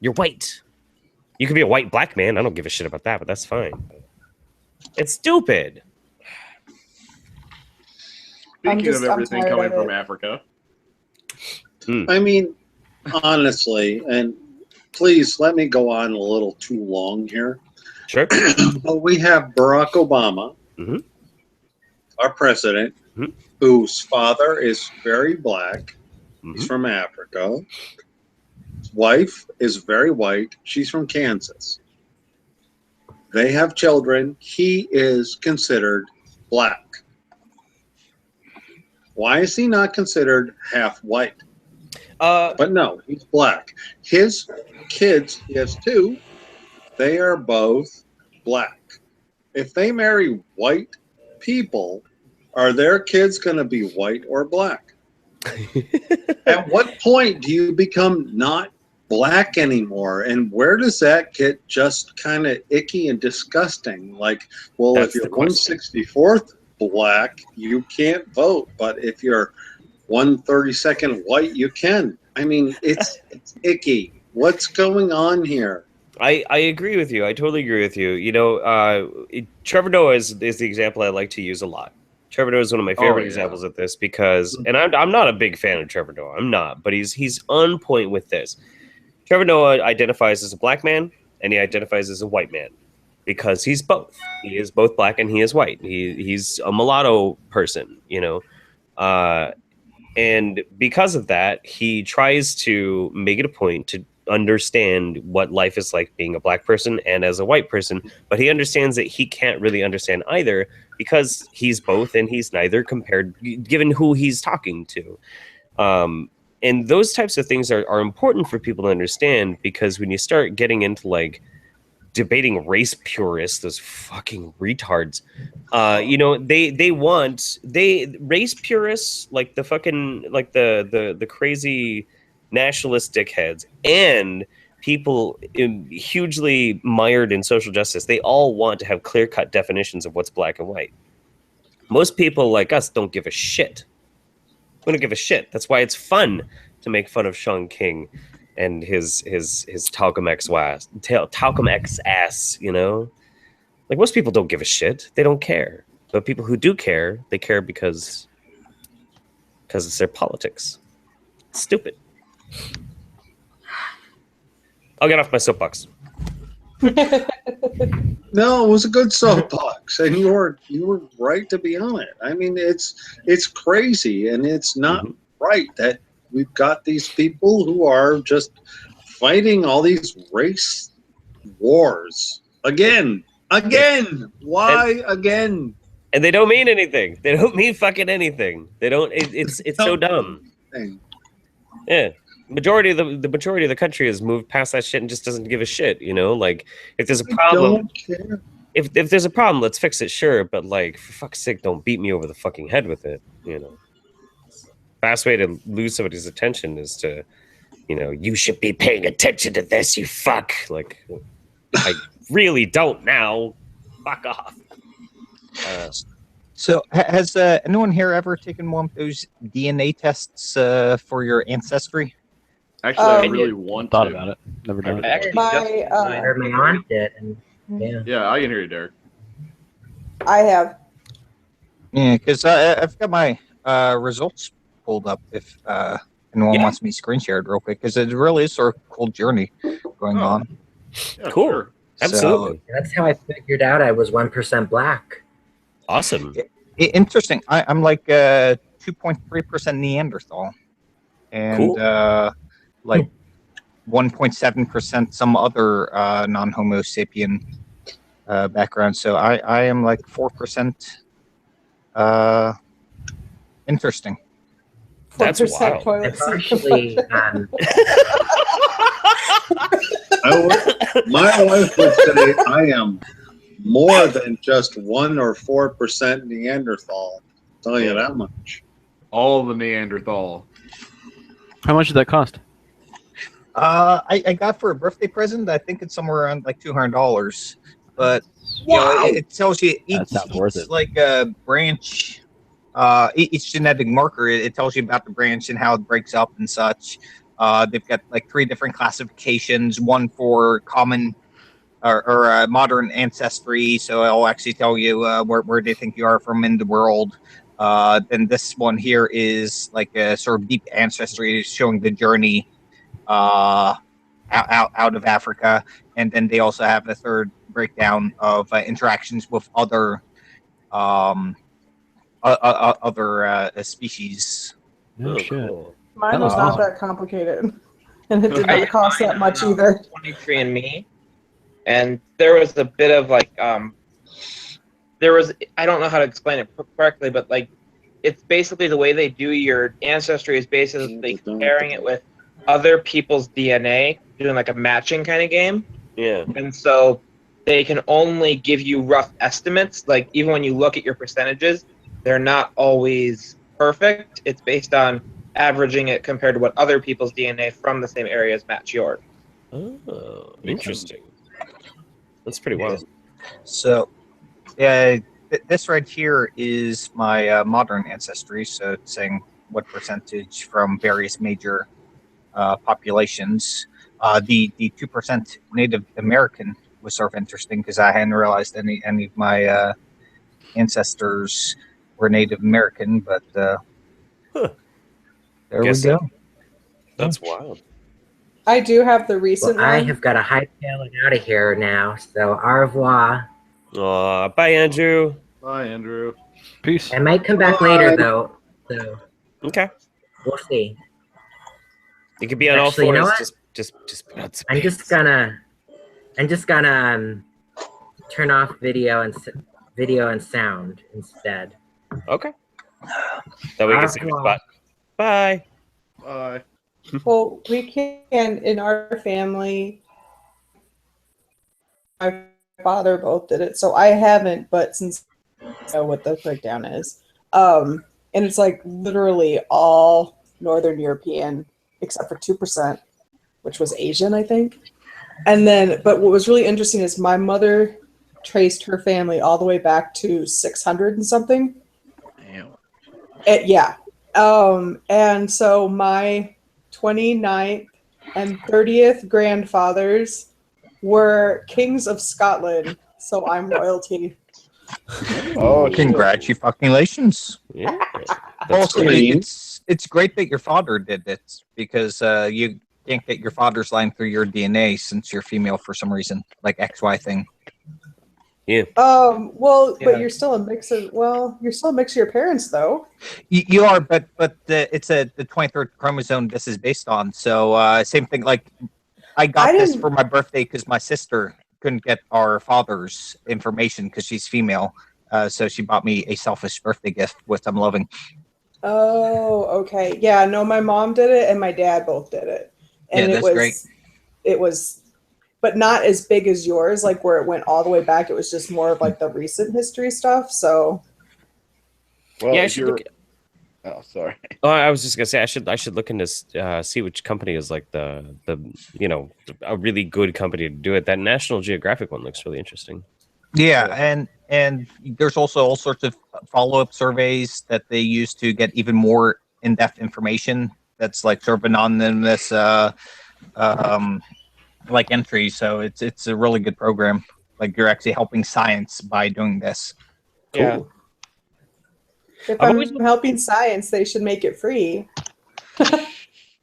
You're white. You could be a white black man. I don't give a shit about that, but that's fine. It's stupid. Speaking of I'm everything tired coming of from it. Africa, I mean, honestly, and please let me go on a little too long here. Sure. Well, we have Barack Obama, Mhm. our president, Mhm. whose father is very black. He's Mhm. from Africa. His wife is very white. She's from Kansas. They have children. He is considered black. Why is he not considered half white? But no, he's black. His kids, he has two, they are both black. If they marry white people, are their kids going to be white or black? At what point do you become not black anymore? And where does that get just kind of icky and disgusting? Like, well, That's if the you're question. 1/64th black, you can't vote. But if you're 1/32nd white, you can. I mean, it's icky. What's going on here? I agree with you. I totally agree with you. Trevor Noah is the example I like to use a lot. Trevor Noah is one of my favorite examples of this because, and I'm not a big fan of Trevor Noah. I'm not, but he's on point with this. Trevor Noah identifies as a black man and he identifies as a white man because he's both. He is both black and he is white. He's a mulatto person, and because of that, he tries to make it a point to understand what life is like being a black person and as a white person, but he understands that he can't really understand either because he's both and he's neither compared given who he's talking to. And those types of things are important for people to understand because when you start getting into like debating race purists, those fucking retards, they race purists like the fucking like the crazy nationalist dickheads and people hugely mired in social justice. They all want to have clear-cut definitions of what's black and white. Most people like us don't give a shit. We don't give a shit. That's why it's fun to make fun of Sean King and his Talcum X ass, Like most people don't give a shit. They don't care. But people who do care, they care because it's their politics. It's stupid. I'll get off my soapbox. No, it was a good soapbox, and you were right to be on it. I mean, it's crazy, and it's not right that we've got these people who are just fighting all these race wars again. Why again? And they don't mean anything. They don't mean fucking anything. They don't. It's so dumb. Yeah. The majority of the country has moved past that shit and just doesn't give a shit, Like if there's a problem, if there's a problem, let's fix it, sure. But like for fuck's sake, don't beat me over the fucking head with it, Fast way to lose somebody's attention is to, you should be paying attention to this, you fuck. Like I really don't now. Fuck off. So, has anyone here ever taken one of those DNA tests for your ancestry? Actually, I really want thought to. about it. Never done it. I heard my aunt did, and Yeah, I can hear you, Derek. I have. Yeah, because I've got my results pulled up if anyone wants me screen shared real quick, because it really is sort of a cool journey going on. Yeah, Cool. sure. Absolutely. That's how I figured out I was 1% black. Awesome. Interesting. I'm like 2.3% Neanderthal, and Cool. like 1.7% some other non-Homo sapien background. So I am like 4% interesting. That's 4% wild. toilet And seat partially, compression. My wife would say I am more than just 1 or 4% Neanderthal. I'll tell you that much. All the Neanderthal. How much did that cost? I got for a birthday present. I think it's somewhere around like $200, but you know, it tells you That sounds worth it. like a branch. Each genetic marker, it tells you about the branch and how it breaks up and such. They've got like 3 different classifications. One for common or modern ancestry, so it'll actually tell you where they think you are from in the world. Then this one here is like a sort of deep ancestry, showing the journey out of Africa. And then they also have a third breakdown of interactions with other species. No shit. Cool. Mine That was was not awesome. that complicated. And it did I not cost that much either. 23andMe, and there was a bit of like there was, I don't know how to explain it correctly, but like it's basically the way they do your ancestry is basically comparing it with other people's DNA, doing like a matching kind of game. Yeah. And so they can only give you rough estimates. Like even when you look at your percentages, they're not always perfect. It's based on averaging it compared to what other people's DNA from the same areas match yours. Oh, interesting. That's pretty wild. So, this right here is my modern ancestry. So it's saying what percentage from various major populations. The 2% Native American was sort of interesting because I hadn't realized any of my ancestors were Native American, but there Guess we go. so. That's wild. I do have the recent well, I one. have got a hightailing out of here now, so au revoir. Bye, Andrew. Bye, Andrew. Peace. I might come back later, though, so Okay. we'll see. You could be on Actually, all you know fours. what? Just put on some I'm pants. just gonna turn off video and sound instead. Okay. That way we can see the spot. Bye. Bye. Well, we can, in our family, my father both did it. So I haven't, but since I know what the breakdown is. And it's like literally all Northern European except for 2%, which was Asian, I think. And then, but what was really interesting is my mother traced her family all the way back to 600 and something. Damn. Yeah. And so my 29th and 30th grandfathers were kings of Scotland. So I'm royalty. Oh, Congratulations. Yeah. Also, cool. it's great that your father did it because you can't get your father's line through your DNA since you're female for some reason, like XY thing. Yeah. Well, Yeah. but you're still a mix of, you're still a mix of your parents though. You are, but it's the 23rd chromosome this is based on. So same thing. Like I got this for my birthday because my sister couldn't get our father's information because she's female. So she bought me a selfish birthday gift, which I'm loving. Oh, okay. Yeah, no, my mom did it and my dad both did it. And Yeah, that's great. It was, but not as big as yours, like where it went all the way back. It was just more of like the recent history stuff. So, well, Yeah, I if should you're... look. Oh, sorry. Oh, I was just gonna say I should look into see which company is like the a really good company to do it. That National Geographic one looks really interesting. Yeah, and there's also all sorts of follow-up surveys that they use to get even more in-depth information. That's like sort of anonymous, like entry. So it's a really good program. Like you're actually helping science by doing this. Yeah. Cool. if I've I'm always- helping science, they should make it free.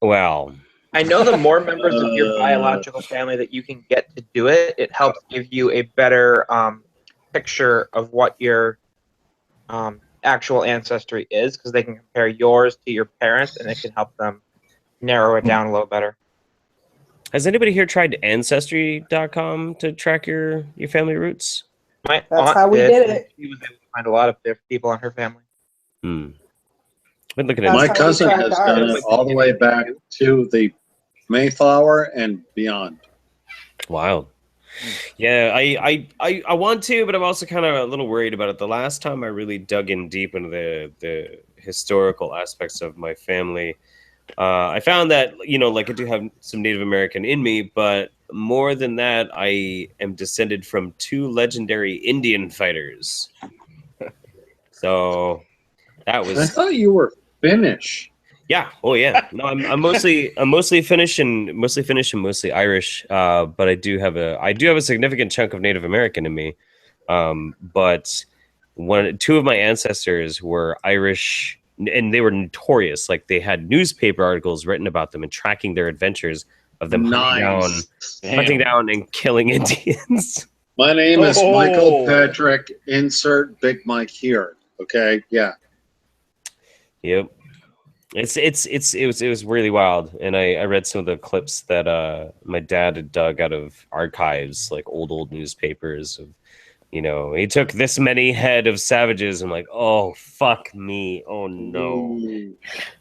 Well, I know the more members of your biological family that you can get to do it, it helps give you a better picture of what your actual ancestry is, because they can compare yours to your parents, and it can help them narrow it down a little better. has anybody here tried Ancestry.com to track your family roots? My That's aunt how we did and it. she was able to find a lot of different people in her family. Hmm. Been looking That's at My how we cousin tracked has done ours. it all the way back to the Mayflower and beyond. Wow. Yeah, I want to, but I'm also kind of a little worried about it. The last time I really dug in deep into the historical aspects of my family, I found that, like I do have some Native American in me, but more than that, I am descended from 2 legendary Indian fighters. So that I was, thought you were Finnish. yeah. Oh yeah. No, I'm mostly Finnish and mostly Irish. But I do have a significant chunk of Native American in me. But 2 of my ancestors were Irish, and they were notorious. Like, they had newspaper articles written about them and tracking their adventures of them Nice. hunting down and killing Indians. My name is Oh. Michael Patrick. Insert Big Mike here. Okay, yeah. Yep. It was really wild, and I read some of the clips that my dad had dug out of archives, like old newspapers of, he took this many head of savages. I'm like, oh fuck me, oh no. Ooh,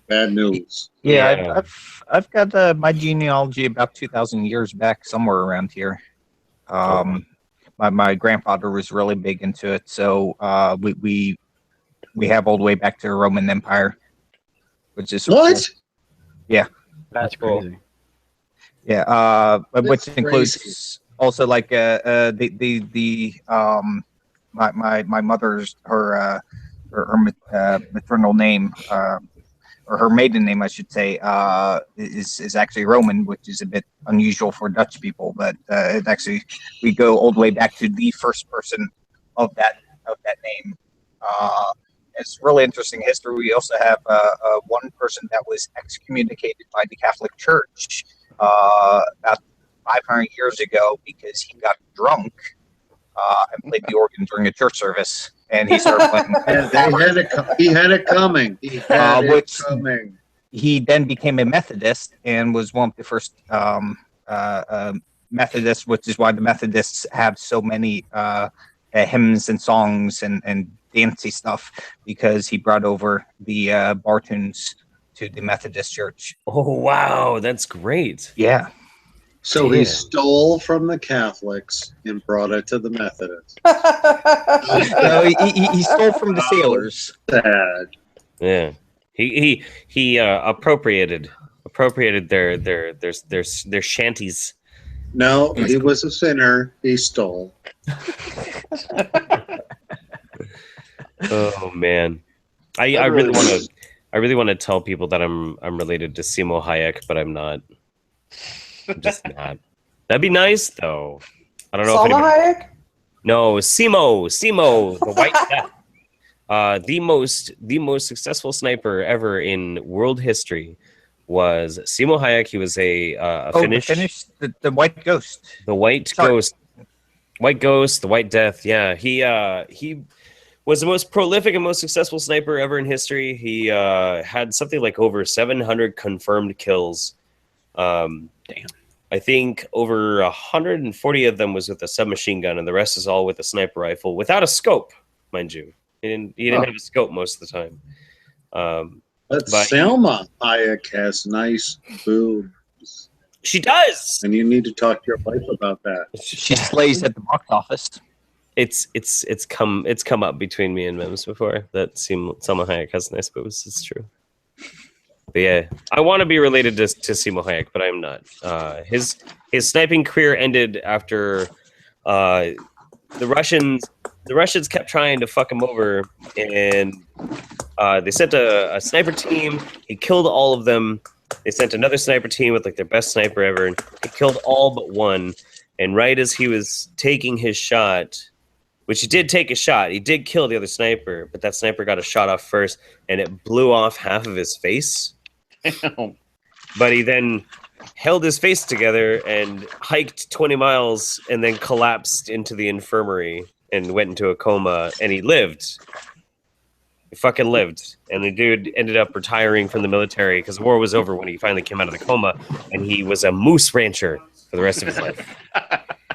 bad news. Yeah, Yeah. I've got my genealogy about 2,000 years back somewhere around here. My grandfather was really big into it, so we have all the way back to the Roman Empire, which is What? cool. Yeah, That's cool. crazy. yeah. Which That's includes crazy. also like my mother's her maternal name or her maiden name, I should say, is actually Roman, which is a bit unusual for Dutch people. But it actually, we go all the way back to the first person of that name. It's really interesting history. We also have one person that was excommunicated by the Catholic Church about 500 years ago because he got drunk and played the organ during a church service, and he started playing. He had it coming. He had it Which coming. he then became a Methodist and was one of the first Methodists, which is why the Methodists have so many hymns and songs and dancey stuff, because he brought over the bar tunes to the Methodist Church. Oh wow, that's great. Yeah. So he Damn. stole from the Catholics and brought it to the Methodists. No, he stole from the sailors. Sad. Yeah. He appropriated their shanties. No, he was a sinner. He stole. Oh man, I really want to tell people that I'm related to Simo Hayek, but I'm not. I'm just not. That'd be nice though. I don't know Salma if anybody... Hayek? No, Simo, the White Death. The most successful sniper ever in world history was Simo Hayek. He was a Finnish. The White Ghost. The White Ghost. White Ghost, the White Death. Yeah, he was the most prolific and most successful sniper ever in history. He had something like over 700 confirmed kills. Damn. I think over 140 of them was with a submachine gun, and the rest is all with a sniper rifle without a scope, mind you. He didn't have a scope most of the time. But Selma Hayek has nice boobs. She does, and you need to talk to your wife about that. She slays at the box office. It's come up between me and Mims before that Selma Hayek has nice boobs. It's true. But yeah, I want to be related to Simo Hayek, but I'm not. His sniping career ended after the Russians kept trying to fuck him over, and they sent a sniper team. He killed all of them. They sent another sniper team with like their best sniper ever, and he killed all but one. And right as he was taking his shot, which he did take a shot, he did kill the other sniper, but that sniper got a shot off first, and it blew off half of his face. Damn. but he then held his face together and hiked 20 miles and then collapsed into the infirmary and went into a coma, and he lived. He fucking lived. And the dude ended up retiring from the military because the war was over when he finally came out of the coma, and he was a moose rancher for the rest of his life.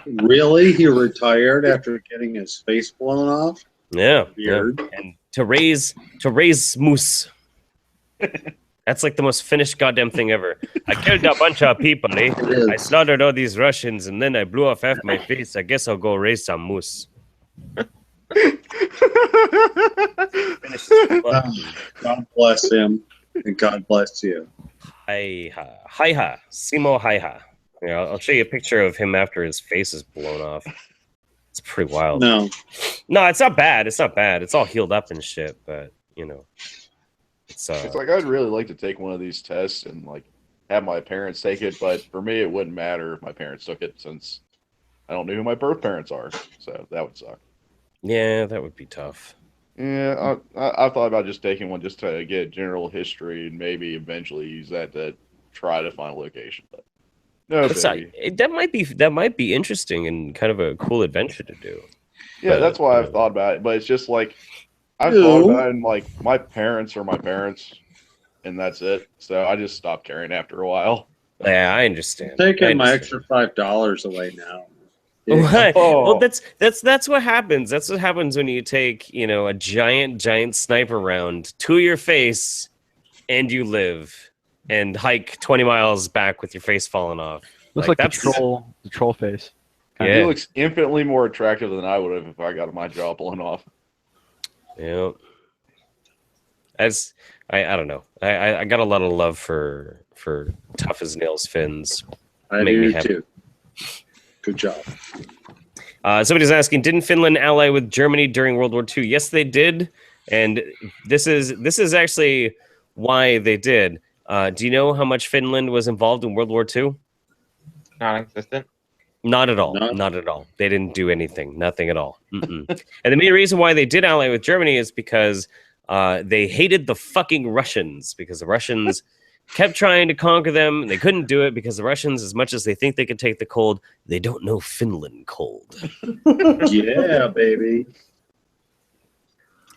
Really? He retired after getting his face blown off? Yeah. Weird. Yeah. And to raise moose. That's like the most Finnish goddamn thing ever. I killed a bunch of people, eh? I slaughtered all these Russians, and then I blew off half my face. I guess I'll go raise some moose. God bless him, and God bless you. Hi-ha. Simo hi-ha. Yeah, I'll show you a picture of him after his face is blown off. It's pretty wild. No, it's not bad. It's not bad. It's all healed up and shit, but, It's like I'd really like to take one of these tests and like have my parents take it, but for me it wouldn't matter if my parents took it since I don't know who my birth parents are, so that would suck. Yeah, that would be tough. Yeah, I thought about just taking one just to get general history and maybe eventually use that to try to find a location. But no, that might be interesting and kind of a cool adventure to do. Yeah, but, that's why I've thought about it. But it's just like I've thought about it, and like my parents are my parents, and that's it. So I just stopped caring after a while. Yeah, I understand. Taking my extra $5 away now. Yeah. Well, that's what happens. That's what happens when you take, a giant sniper round to your face and you live and hike 20 miles back with your face falling off. Looks like the troll face. Yeah. He looks infinitely more attractive than I would have if I got my jaw blown off. Yeah. I don't know. I got a lot of love for tough as nails Finns. I do too. Good job. Somebody's asking, didn't Finland ally with Germany during World War II? Yes, they did, and this is actually why they did. Do you know how much Finland was involved in World War II? Non-existent. Not at all. Not at all. They didn't do anything. Nothing at all. And the main reason why they did ally with Germany is because they hated the fucking Russians, because the Russians kept trying to conquer them, and they couldn't do it because the Russians, as much as they think they can take the cold, they don't know Finland cold. Yeah, baby.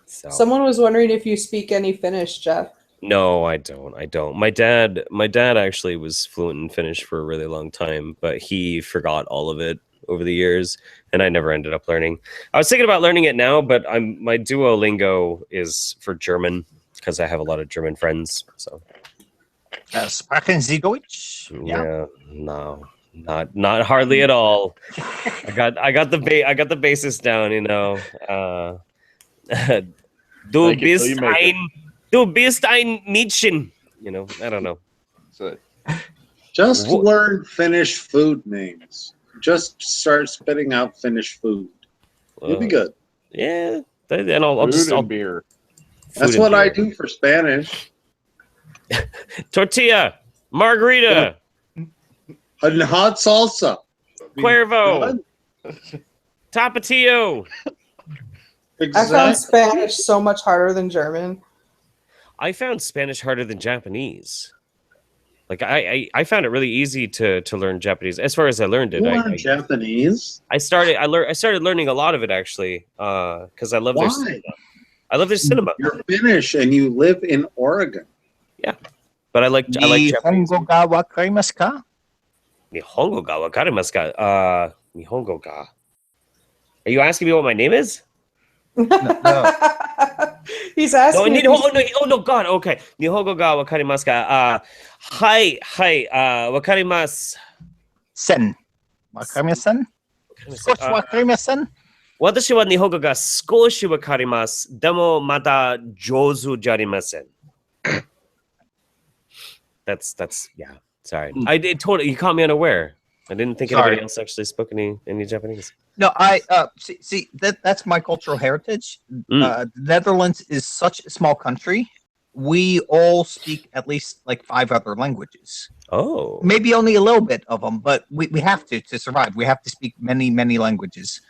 So. Someone was wondering if you speak any Finnish, Jeff. No, I don't. My dad actually was fluent in Finnish for a really long time, but he forgot all of it over the years, and I never ended up learning. I was thinking about learning it now, but my Duolingo is for German because I have a lot of German friends. So. Sprechen Sie Deutsch? Yeah, no, not hardly at all. I got the basis down. Du bist ein Mädchen. I don't know. Just learn Finnish food names. Just start spitting out Finnish food. You'll be good. Yeah, and I'll just beer. That's what I do for Spanish. Tortilla, margarita, and hot salsa, Cuervo, Tapatio. Exactly. I found Spanish so much harder than German. I found Spanish harder than Japanese. Like I found it really easy to learn Japanese. As far as I learned it, Japanese. I started learning a lot of it actually because I love their cinema. I love their cinema. You're Finnish and you live in Oregon. Yeah, but I like Japanese. Nihongo ga wakarimasu ka? Nihongo ga wakarimasu ka? Nihongo ga. Are you asking me what my name is? No. He's asking. No, God. Okay. Nihongo ga wakarimasu ka? Hai, wakarimasu. Sen. Wakarimasen? Skoshi wakarimasen? 私は日本語が少しわかります。でもまだ上手じゃありません。That's yeah. Sorry, I did totally. You caught me unaware. I didn't think anybody else actually spoke any Japanese. No, see that's my cultural heritage. Netherlands is such a small country. We all speak at least like 5 other languages. Oh, maybe only a little bit of them, but we have to survive. We have to speak many languages.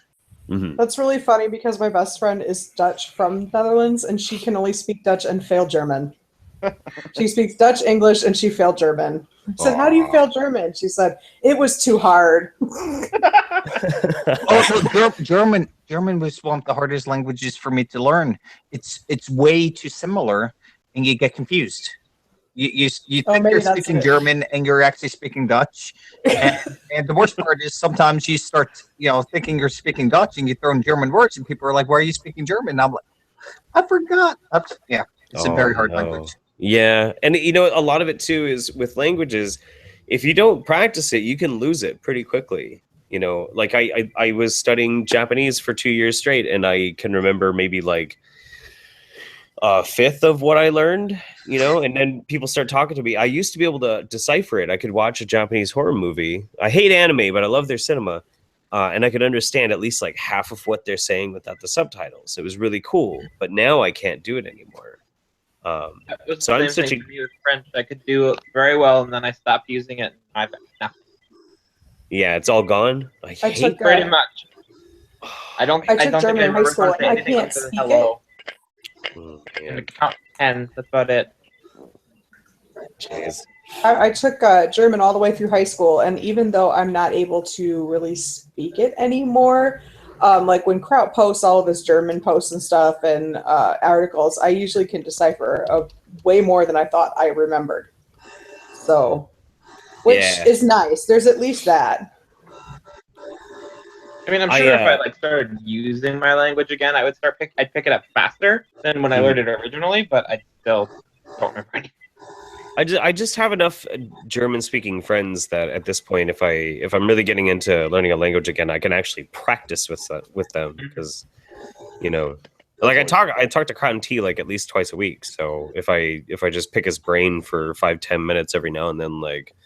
Mm-hmm. That's really funny because my best friend is Dutch from Netherlands, and she can only speak Dutch and fail German. She speaks Dutch, English, and she failed German. I said, "How do you fail German?" She said, "It was too hard." Also, German was one of the hardest languages for me to learn. It's way too similar, and you get confused. You think you're speaking German and you're actually speaking Dutch, and the worst part is sometimes you start thinking you're speaking Dutch and you throw in German words and people are like, "Why are you speaking German?" And I'm like, "I forgot." It's a very hard language. Yeah, and a lot of it too is with languages. If you don't practice it, you can lose it pretty quickly. Like I was studying Japanese for 2 years straight, and I can remember maybe like a fifth of what I learned, and then people start talking to me. I used to be able to decipher it. I could watch a Japanese horror movie. I hate anime, but I love their cinema. And I could understand at least like half of what they're saying without the subtitles. It was really cool, but now I can't do it anymore. So I'm switching. With French, I could do it very well, and then I stopped using it. Yeah, it's all gone. I hate pretty much. I don't took German in high school, and I can't speak hello. And count 10. That's about it. Jeez. I took German all the way through high school, and even though I'm not able to really speak it anymore, like when Kraut posts all of his German posts and stuff and articles, I usually can decipher way more than I thought I remembered. So, which is nice. There's at least that. I mean, I'm sure if I started using my language again, I'd pick it up faster than when I learned it originally, but I still don't remember anything. I just have enough German-speaking friends that at this point, if I'm really getting into learning a language again, I can actually practice with them because, like I talk to Cotton T like at least twice a week. So if I just pick his brain for 5-10 minutes every now and then, like,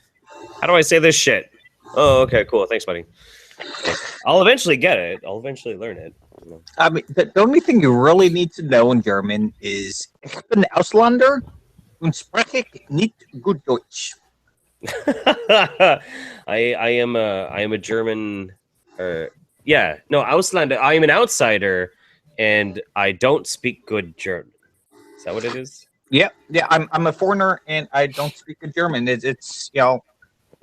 how do I say this shit? Oh, okay, cool, thanks, buddy. I'll eventually get it. I'll eventually learn it. I mean, the only thing you really need to know in German is "Ich bin Ausländer und spreche nicht gut Deutsch." I am a German. Ausländer. I am an outsider, and I don't speak good German. Is that what it is? Yeah. I'm a foreigner, and I don't speak good German.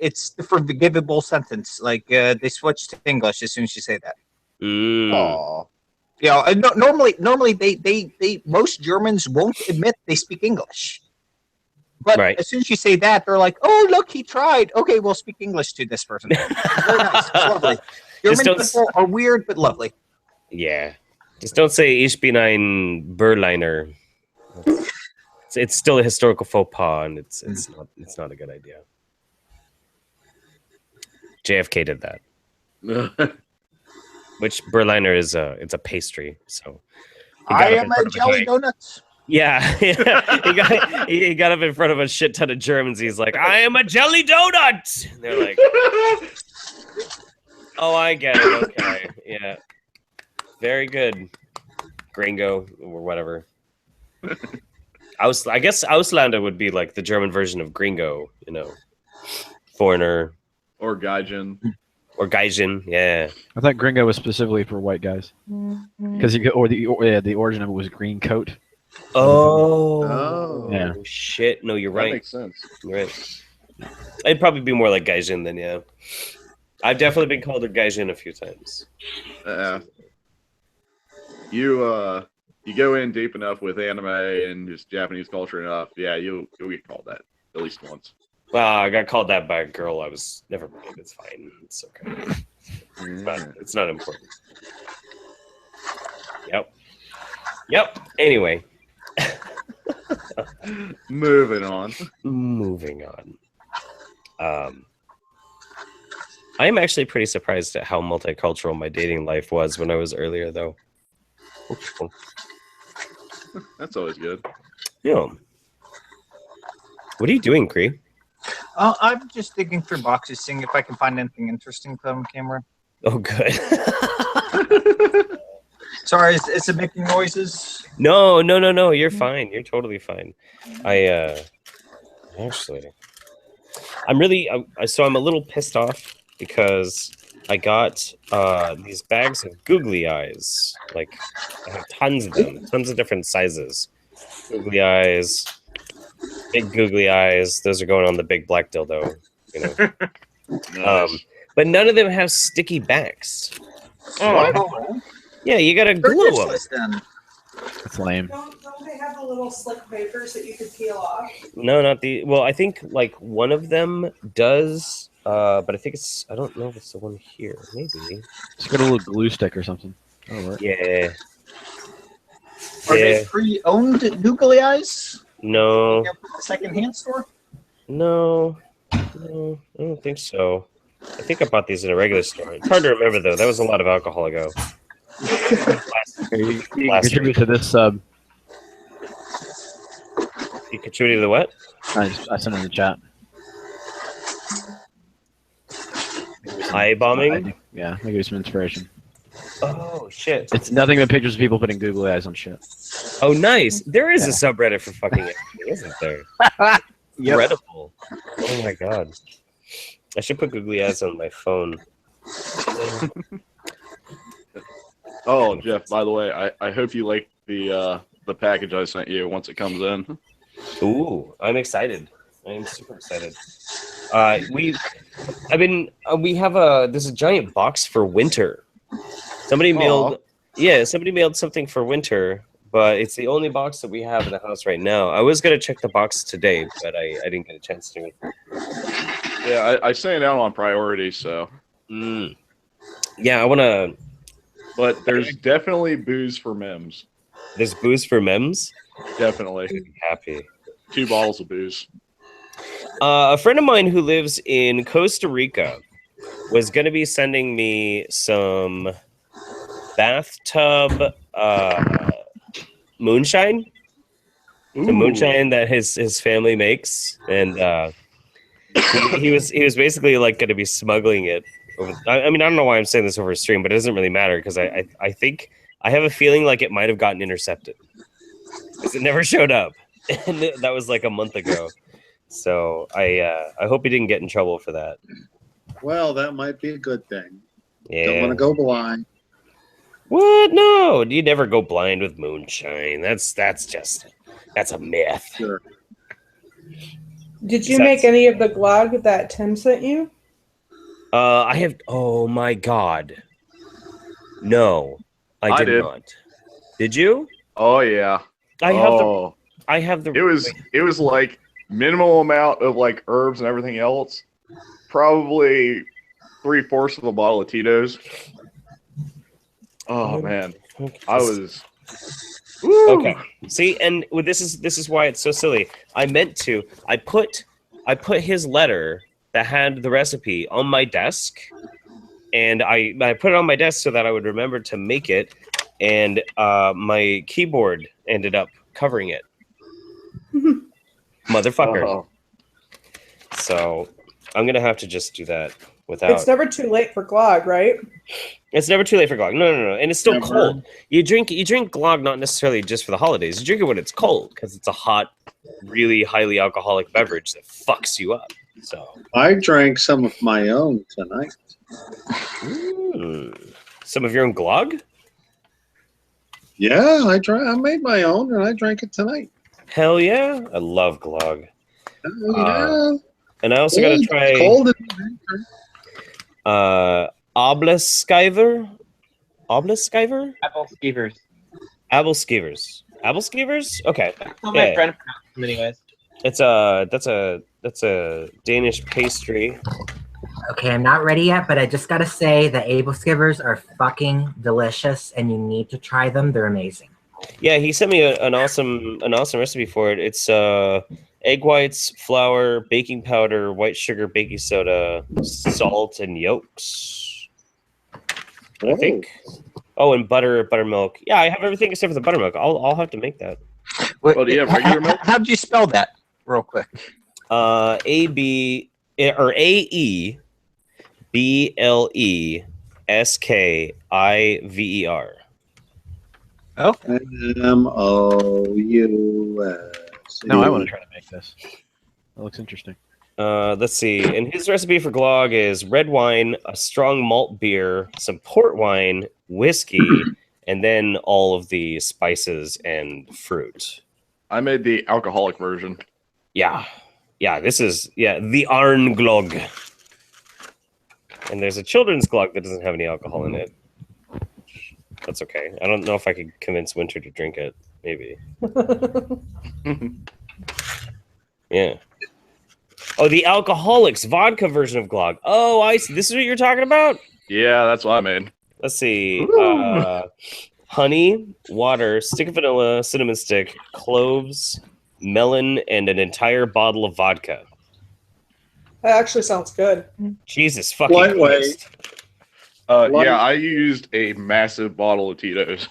It's the forgivable sentence. Like they switch to English as soon as you say that. Oh. Normally they most Germans won't admit they speak English. But as soon as you say that, they're like, "Oh, look, he tried. Okay, we'll speak English to this person." Very nice. It's lovely. German people are weird but lovely. Yeah. Just don't say "Ich bin ein Berliner." It's still a historical faux pas, and it's not a good idea. JFK did that. Which Berliner is it's a pastry, so I am a jelly donut. Yeah. he got up in front of a shit ton of Germans. He's like, "I am a jelly donut." And they're like, "Oh, I get it. Okay, yeah, very good, gringo or whatever." I guess Ausländer would be like the German version of gringo, foreigner. Or Gaijin. Or Gaijin, yeah. I thought gringo was specifically for white guys, because the origin of it was green coat. Oh, yeah. Shit! No, you're right. That makes sense. You're right. I'd probably be more like Gaijin then, yeah. I've definitely been called a Gaijin a few times. You go in deep enough with anime and just Japanese culture enough, yeah, you'll get called that at least once. Well, I got called that by a girl. Never mind. It's fine. It's okay. It's not important. Yep. Anyway. Moving on. I am actually pretty surprised at how multicultural my dating life was when I was earlier, though. That's always good. Yeah. What are you doing, Cree? I'm just digging through boxes, seeing if I can find anything interesting to on camera. Oh, good. Sorry, is it making noises? No. You're fine. You're totally fine. Actually, I'm a little pissed off because I got these bags of googly eyes. Like, I have tons of them, tons of different sizes. Googly eyes, Big googly eyes. Those are going on the big black dildo. You know. Nice. But none of them have sticky backs. Oh, Yeah, you gotta They're glue them. useless then. That's lame. Don't they have the little slick papers that you could peel off? No, not the. Well, I think like one of them does, but I think it's. I don't know if it's the one here. Maybe. Just get a little glue stick or something. That'll work. Yeah. Are Yeah. they pre-owned googly eyes? No. Second-hand store? No. No. I don't think so. I think I bought these in a regular store. It's hard to remember though. That was a lot of alcohol ago. Here, you can Last contribute to this sub. You contributed to the what? I sent it in the chat. Eye bombing? Yeah, maybe some inspiration. Oh shit! It's nothing but pictures of people putting googly eyes on shit. Oh nice. There is a subreddit for fucking it, isn't there? Incredible. Oh my god. I should put googly eyes on my phone. oh, Jeff. By the way, I hope you like the package I sent you once it comes in. Ooh, I'm excited. I am super excited. We have there's a giant box for winter. Somebody mailed, somebody mailed something for winter, but it's the only box that we have in the house right now. I was gonna check the box today, but I didn't get a chance to. Yeah, I sent it out on priority, so. Yeah, I wanna. But there's definitely booze for Mims. There's booze for Mims? Definitely. Happy. 2 bottles of booze. A friend of mine who lives in Costa Rica was going to be sending me some bathtub moonshine. The moonshine that his family makes, and he was basically like going to be smuggling it. I mean, I don't know why I'm saying this over a stream, but it doesn't really matter because I think I have a feeling like it might have gotten intercepted because it never showed up, and that was like a month ago. So I hope he didn't get in trouble for that. Well, that might be a good thing. Yeah. Don't want to go blind. What? No, you never go blind with moonshine. That's a myth. Sure. Did you make any of the glog that Tim sent you? I have. Oh my god. No, I did not. Did you? Oh yeah. I have the. It was like minimal amount of like herbs and everything else. Probably 3/4 of a bottle of Tito's. Oh man, I was. Woo! Okay. See, and this is why it's so silly. I put his letter that had the recipe on my desk, and I put it on my desk so that I would remember to make it, and my keyboard ended up covering it. Motherfucker. Oh. So I'm gonna have to just do that without. It's never too late for glog, right? It's never too late for glog. No, and it's still cold. You drink glog not necessarily just for the holidays. You drink it when it's cold because it's a hot, really highly alcoholic beverage that fucks you up. So I drank some of my own tonight. Some of your own glog? Yeah, I made my own and I drank it tonight. Hell yeah! I love glog. Yeah. And I also got to try. Cold Obelskiver? Apple skeevers. Abelskivers? Okay. That's how my friend pronounced them anyways. That's a Danish pastry. Okay, I'm not ready yet, but I just gotta say the Abelskivers are fucking delicious, and you need to try them. They're amazing. Yeah, he sent me an awesome recipe for it. It's egg whites, flour, baking powder, white sugar, baking soda, salt, and yolks. I think. Oh, and buttermilk. Yeah, I have everything except for the buttermilk. I'll have to make that. Wait, do you have regular milk? How'd you spell that, real quick? AEBLESKIVER. Okay. MOUS. No, I want to try to make this. That looks interesting. Let's see. And his recipe for glog is red wine, a strong malt beer, some port wine, whiskey, and then all of the spices and fruit. I made the alcoholic version. Yeah. This is the Arn Glog. And there's a children's glog that doesn't have any alcohol in it. That's okay. I don't know if I could convince Winter to drink it. Maybe. Yeah. Oh, the alcoholics vodka version of glog. Oh, I see. This is what you're talking about? Yeah, that's what I made. Let's see. Honey, water, stick of vanilla, cinnamon stick, cloves, melon, and an entire bottle of vodka. That actually sounds good. Jesus fucking Lightweight. Christ. Yeah, I used a massive bottle of Tito's.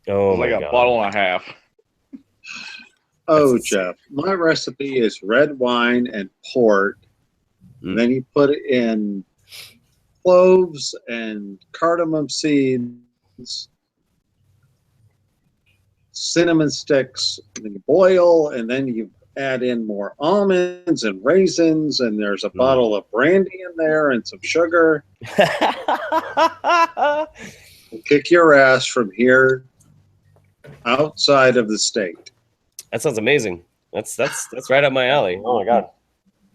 Oh my like God. a bottle and a half. Oh, Jeff, my recipe is red wine and port. And then you put it in cloves and cardamom seeds, cinnamon sticks, and then you boil, and then you add in more almonds and raisins, and there's a bottle of brandy in there and some sugar. Kick your ass from here outside of the state. That sounds amazing. That's right up my alley. Oh my God.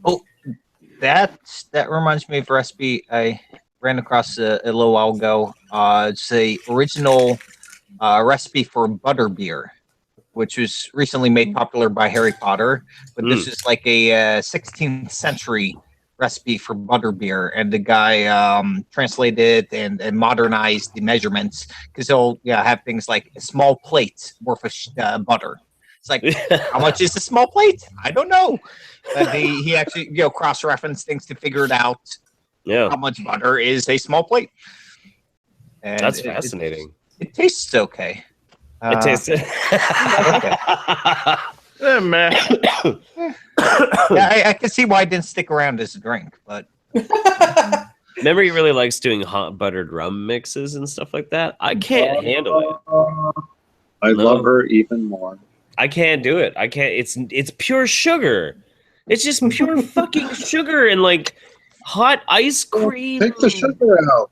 Oh, that reminds me of a recipe I ran across a little while ago. It's the original recipe for butterbeer, which was recently made popular by Harry Potter. But this is like a 16th century recipe for butterbeer, and the guy translated and modernized the measurements because he'll have things like a small plate worth of butter. It's like, how much is a small plate? I don't know. He actually cross-referenced things to figure it out. Yeah, how much butter is a small plate? And that's fascinating. It tastes okay. It tastes okay. Man. I can see why it didn't stick around as a drink, but Memory really likes doing hot buttered rum mixes and stuff like that. I can't handle it. I love her even more. I can't do it. I can't. It's pure sugar. It's just pure fucking sugar and like hot ice cream. Take the sugar out.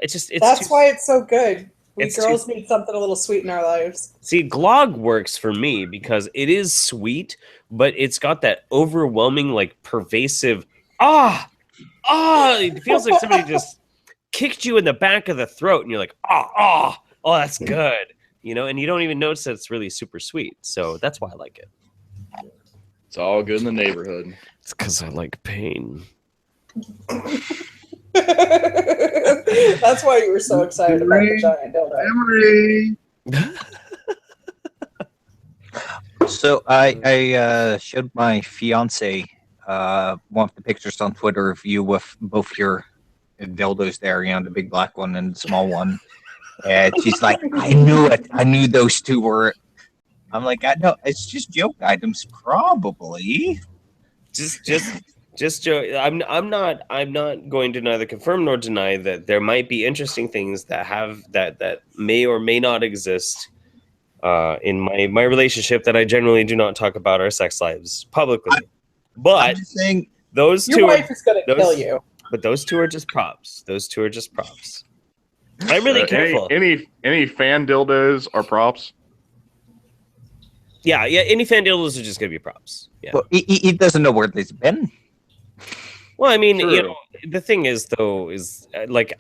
That's why it's so good. We girls need something a little sweet in our lives. See, glog works for me because it is sweet, but it's got that overwhelming, like pervasive it feels like somebody just kicked you in the back of the throat and you're like, oh, that's good. And you don't even notice that it's really super sweet. So that's why I like it. It's all good in the neighborhood. It's because I like pain. That's why you were so excited about the giant dildo. So I showed my fiance one of the pictures on Twitter of you with both your dildos there, the big black one and the small one. And she's like, I knew it. I knew those two were. I'm like, I know it's just joke items, probably. Just joke. I'm not going to neither confirm nor deny that there might be interesting things that may or may not exist in my relationship that I generally do not talk about our sex lives publicly. But I'm just saying those your two wife is going to kill you. But those two are just props. I'm really careful. Any fan dildos are props. Yeah. Any fan dildos are just gonna be props. Yeah. Well, he doesn't know where they've been. Well, I mean, the thing is, though, is like,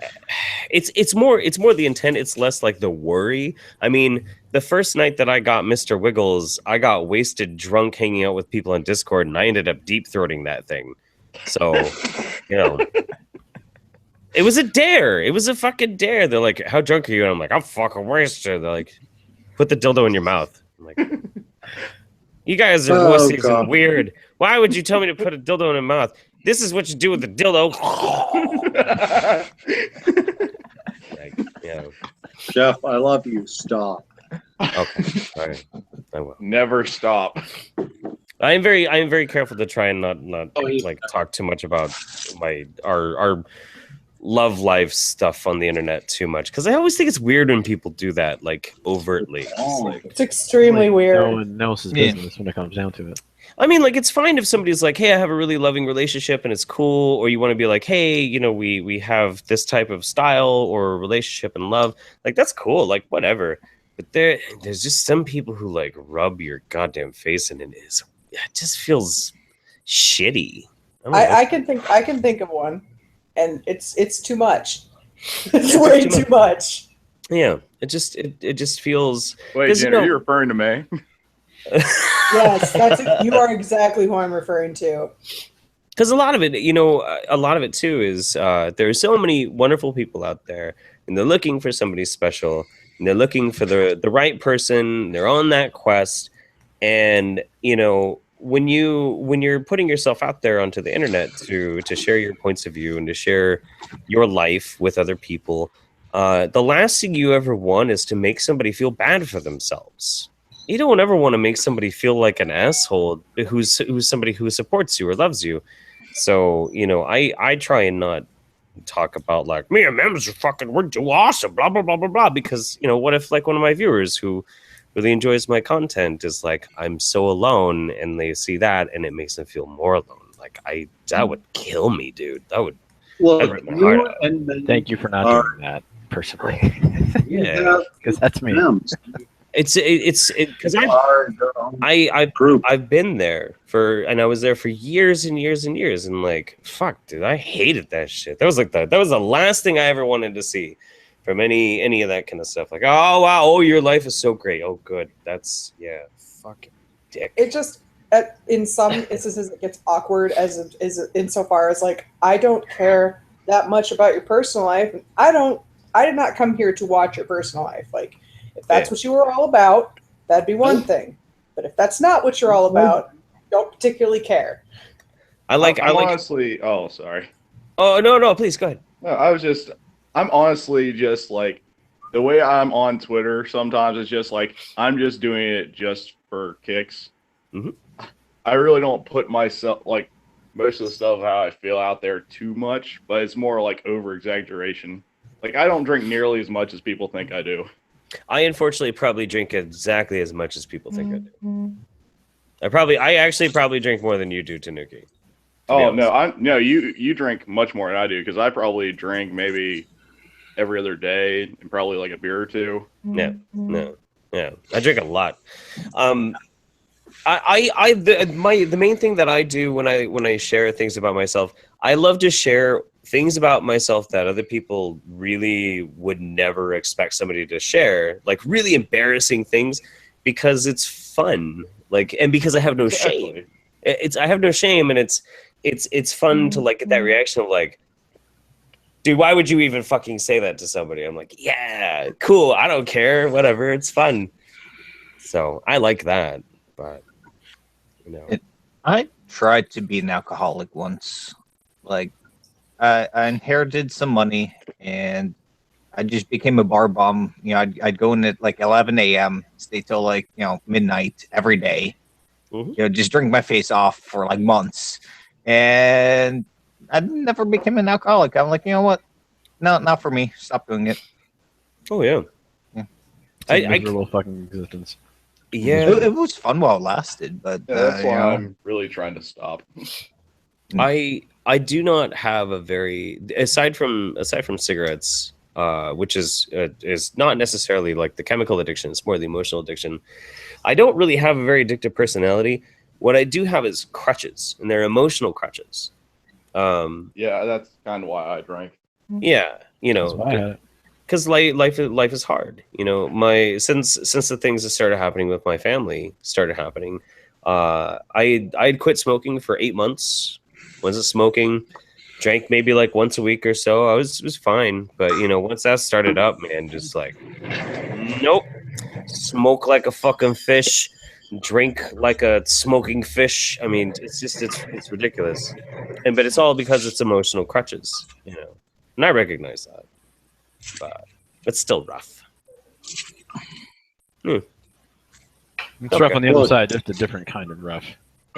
it's more the intent. It's less like the worry. I mean, the first night that I got Mr. Wiggles, I got wasted, drunk, hanging out with people on Discord, and I ended up deep throating that thing. So, it was a dare. It was a fucking dare. They're like, "How drunk are you?" And I'm like, "I'm fucking wasted." They're like, "Put the dildo in your mouth." I'm like, "You guys are wussies and weird. Why would you tell me to put a dildo in my mouth? This is what you do with the dildo." Jeff, I love you. Stop. Okay, all right. I will. Never stop. I am very careful to try and not talk too much about our love life stuff on the internet too much, because I always think it's weird when people do that overtly. It's extremely weird. No one else's business when it comes down to it. I mean, it's fine if somebody's like, "Hey, I have a really loving relationship and it's cool," or you want to be like, "Hey, we have this type of style or relationship and love." That's cool. Whatever. But there's just some people who like rub your goddamn face in it. It just feels shitty. I can think of one, and it's too much. It's way too much. Yeah, it just feels. Wait, Jen, are you referring to me? Yes, you are exactly who I'm referring to. Because a lot of it, a lot of it too is there's so many wonderful people out there, and they're looking for somebody special, and they're looking for the right person. They're on that quest, and when you're putting yourself out there onto the internet to share your points of view and to share your life with other people, the last thing you ever want is to make somebody feel bad for themselves. You don't ever want to make somebody feel like an asshole who's somebody who supports you or loves you. So, I try and not talk about like me and Mems are we're too awesome, blah blah blah blah blah. Because what if like one of my viewers who really enjoys my content is like, I'm so alone, and they see that and it makes them feel more alone. Like that would kill me, dude. That would rip my heart out. Thank you for not doing that personally. Yeah, because that's me. It's because I've been there and I was there for years and years and years, and like fuck, dude, I hated that shit. That was the last thing I ever wanted to see from any of that kind of stuff. Like, oh wow, your life is so great. Oh good, that's fucking dick. It just in some instances it gets awkward as insofar as like I don't care that much about your personal life. I did not come here to watch your personal life. Like, if that's what you were all about, that'd be one thing. But if that's not what you're all about, don't particularly care. Honestly. Oh, sorry. Oh no, please go ahead. No, I'm honestly just like the way I'm on Twitter. Sometimes it's just like I'm just doing it just for kicks. Mm-hmm. I really don't put myself like most of the stuff how I feel out there too much, but it's more like over exaggeration. Like I don't drink nearly as much as people think I do. I unfortunately probably drink exactly as much as people think I do. I actually probably drink more than you do, Tanuki. Oh no, you drink much more than I do, because I probably drink maybe every other day and probably like a beer or two. No, I drink a lot. The main thing that I do when I share things about myself, I love to share things about myself that other people really would never expect somebody to share, like really embarrassing things, because it's fun, like, and because I have no shame. I have no shame, and it's fun to like get that reaction of like, dude, why would you even fucking say that to somebody? I'm like, yeah, cool, I don't care, whatever, it's fun. So I like that, but I tried to be an alcoholic once. Like, I inherited some money, and I just became a bar bum. I'd go in at like 11 a.m., stay till like midnight every day. Mm-hmm. Just drink my face off for like months, and I never became an alcoholic. I'm like, you know what? No, not for me. Stop doing it. Oh yeah. It's a miserable fucking existence. Yeah, it was fun while it lasted, but that's why I'm really trying to stop. I do not have a very aside from cigarettes, which is not necessarily like the chemical addiction; it's more the emotional addiction. I don't really have a very addictive personality. What I do have is crutches, and they're emotional crutches. Yeah, that's kind of why I drank. Yeah, because life is hard. Since the things that started happening with my family started happening, I'd quit smoking for 8 months. Wasn't smoking, drank maybe like once a week or so. I was fine, but once that started up, man, just like nope. Smoke like a fucking fish, drink like a smoking fish. I mean, it's ridiculous, but it's all because it's emotional crutches, and I recognize that, but it's still rough. It's rough on the other side, just a different kind of rough.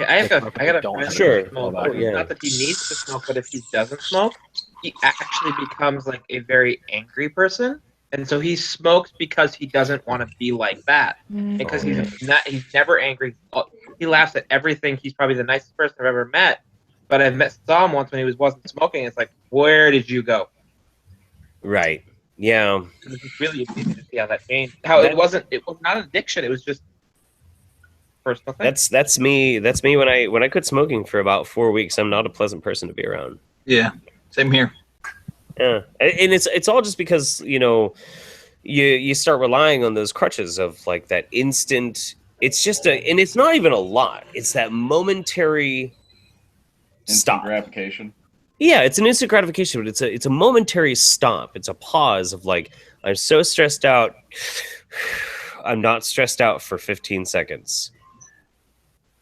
Yeah, I got a friend Sure. who smokes. Not that he needs to smoke, but if he doesn't smoke, he actually becomes like a very angry person, and so he smokes because he doesn't want to be like that. Because he's never angry. He laughs at everything. He's probably the nicest person I've ever met. But saw him once when he wasn't smoking. It's like, where did you go? Right. Yeah. It was just really amazing to see how that changed. How it was not an addiction. It was just personal thing. That's me. That's me when I quit smoking for about 4 weeks. I'm not a pleasant person to be around. Yeah, same here. Yeah, and it's all just because you start relying on those crutches of like that instant. It's just and it's not even a lot. It's that momentary Instant stop. gratification. Yeah, it's an instant gratification, but it's a momentary stop. It's a pause of like, I'm so stressed out. I'm not stressed out for 15 seconds.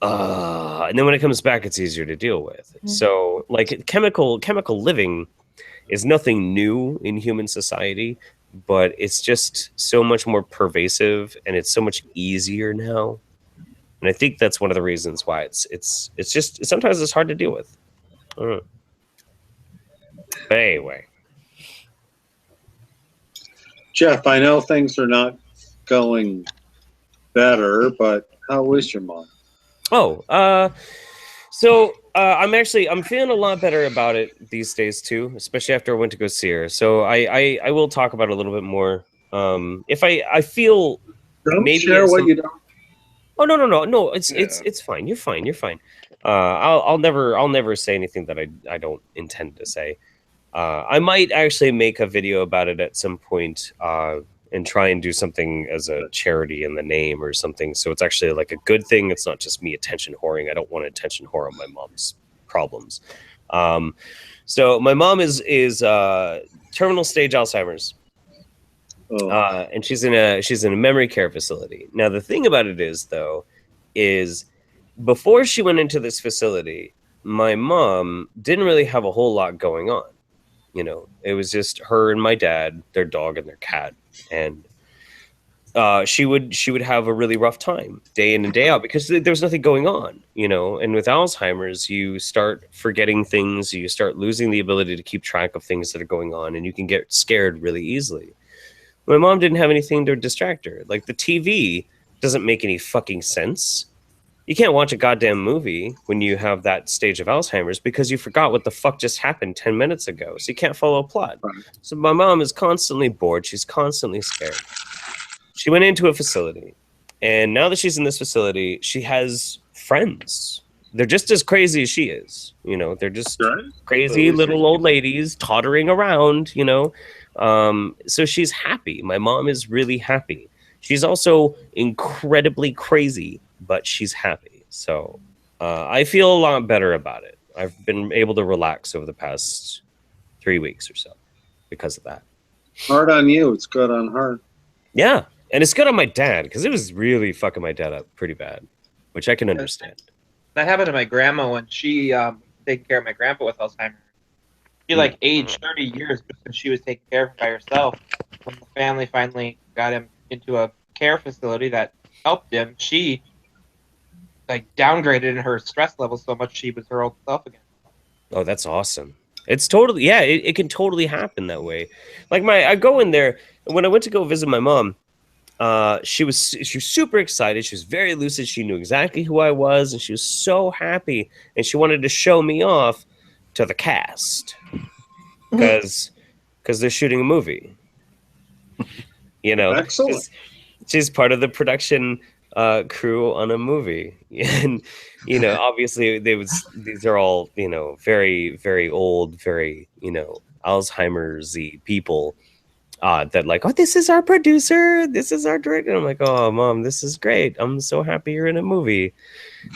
And then when it comes back, it's easier to deal with. Mm-hmm. So like chemical living is nothing new in human society, but it's just so much more pervasive and it's so much easier now. And I think that's one of the reasons why it's just sometimes it's hard to deal with. But anyway, Jeff, I know things are not going better, but how is your mom? So I'm feeling a lot better about it these days too, especially after I went to go see her. So I will talk about it a little bit more. If I feel don't maybe share what you don't. Oh no. It's fine. You're fine. I'll never say anything that I don't intend to say. I might actually make a video about it at some point. And try and do something as a charity in the name or something. So it's actually like a good thing. It's not just me attention whoring. I don't want attention whore on my mom's problems. So my mom is terminal stage Alzheimer's. And she's in a memory care facility. Now, the thing about it is before she went into this facility, my mom didn't really have a whole lot going on. It was just her and my dad, their dog and their cat. And she would have a really rough time day in and day out because there was nothing going on, and with Alzheimer's, you start forgetting things. You start losing the ability to keep track of things that are going on, and you can get scared really easily. My mom didn't have anything to distract her. Like the TV doesn't make any fucking sense. You can't watch a goddamn movie when you have that stage of Alzheimer's because you forgot what the fuck just happened 10 minutes ago. So you can't follow a plot. So my mom is constantly bored. She's constantly scared. She went into a facility. And now that she's in this facility, she has friends. They're just as crazy as she is. They're just crazy little old ladies tottering around, So she's happy. My mom is really happy. She's also incredibly crazy, but she's happy. So I feel a lot better about it. I've been able to relax over the past 3 weeks or so because of that. Hard on you. It's good on her. Yeah. And it's good on my dad because it was really fucking my dad up pretty bad, which I can understand. That happened to my grandma when she taking care of my grandpa with Alzheimer's. She aged 30 years because she was taking care of him by herself. When the family finally got him into a care facility that helped him, she downgraded in her stress level so much she was her old self again. Oh, that's awesome. It's totally it can totally happen that way. Like I go in there when I went to go visit my mom. She was super excited. She was very lucid. She knew exactly who I was, and she was so happy. And she wanted to show me off to the cast because they're shooting a movie. Excellent. She's part of the production crew on a movie, and obviously these are all very, very old, very Alzheimer's-y people. That this is our producer, this is our director. And I'm like, oh, Mom, this is great. I'm so happy you're in a movie.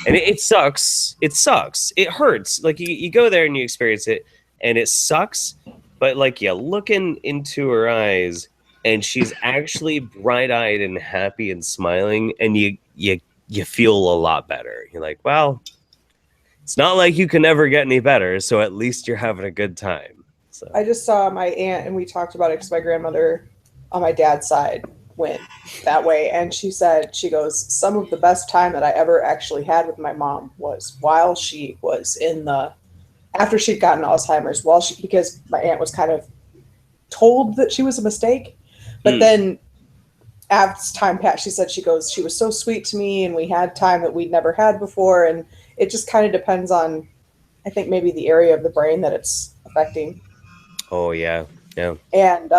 And it sucks. It sucks. It hurts. Like you go there and you experience it, and it sucks. But you look into her eyes, and she's actually bright-eyed and happy and smiling, and you feel a lot better. You're like, well, it's not like you can ever get any better, so at least you're having a good time. So. I just saw my aunt, and we talked about it because my grandmother on my dad's side went that way. And she said, she goes, some of the best time that I ever actually had with my mom was while she was after she'd gotten Alzheimer's, because my aunt was kind of told that she was a mistake. But then as time passed, she said, she was so sweet to me, and we had time that we'd never had before. And it just kind of depends on, I think, maybe the area of the brain that it's affecting. Oh, yeah. Yeah. And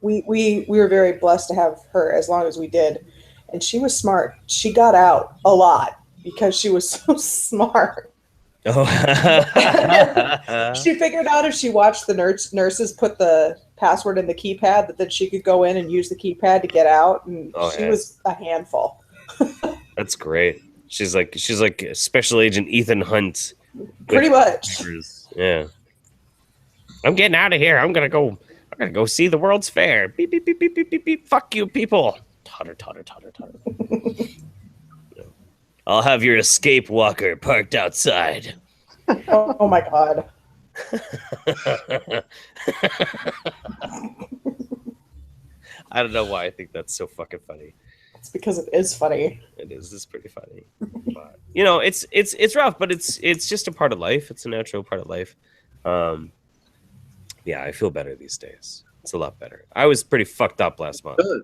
we were very blessed to have her as long as we did, and she was smart. She got out a lot because she was so smart. Oh. She figured out if she watched the nurses put the password in the keypad, that then she could go in and use the keypad to get out, and she was a handful. That's great. She's like Special Agent Ethan Hunt. Pretty much. Yeah. I'm getting out of here. I'm gonna go see the World's Fair. Beep beep beep beep beep beep beep. Fuck you, people. Totter totter totter totter. I'll have your escape walker parked outside. Oh my god. I don't know why I think that's so fucking funny. It's because it is funny. It is. It's pretty funny. But, you know, it's rough, but it's just a part of life. It's a natural part of life. Yeah, I feel better these days. It's a lot better. I was pretty fucked up last month. Good.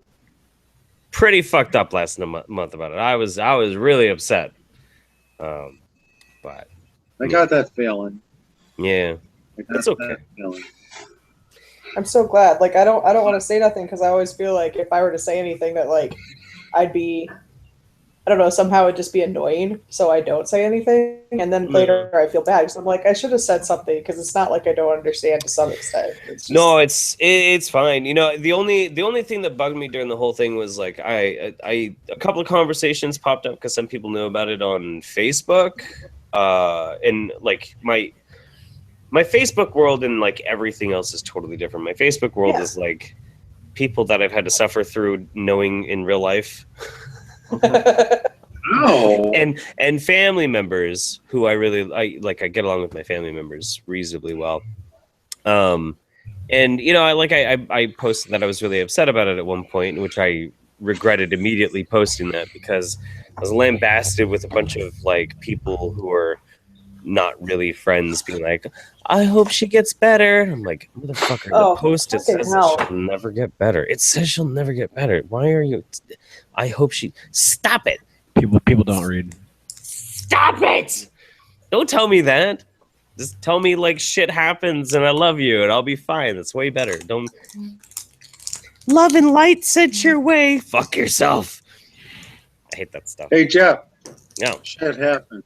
Pretty fucked up last month about it. I was really upset. But I got that feeling. yeah, it's okay. I'm so glad. Like, I don't want to say nothing because I always feel like if I were to say anything that like I'd be, I don't know, somehow it'd just be annoying. So I don't say anything, and then later I feel bad because I'm like, I should have said something because it's not like I don't understand to some extent. It's just... No, it's fine. You know, the only thing that bugged me during the whole thing was like I a couple of conversations popped up because some people knew about it on Facebook, and like my Facebook world and like everything else is totally different. My Facebook world is like people that I've had to suffer through knowing in real life. Oh. And family members who I get along with my family members reasonably well. And you know, I posted that I was really upset about it at one point, which I regretted immediately posting that because I was lambasted with a bunch of like people who are not really friends being like, I hope she gets better. I'm like, motherfucker, the post it says she'll never get better. It says she'll never get better. Why are you? I hope she. Stop it. People don't read. Stop it. Don't tell me that. Just tell me like shit happens and I love you and I'll be fine. That's way better. Don't. Love and light sent your way. Fuck yourself. I hate that stuff. Hey, Jeff. No. Shit happens.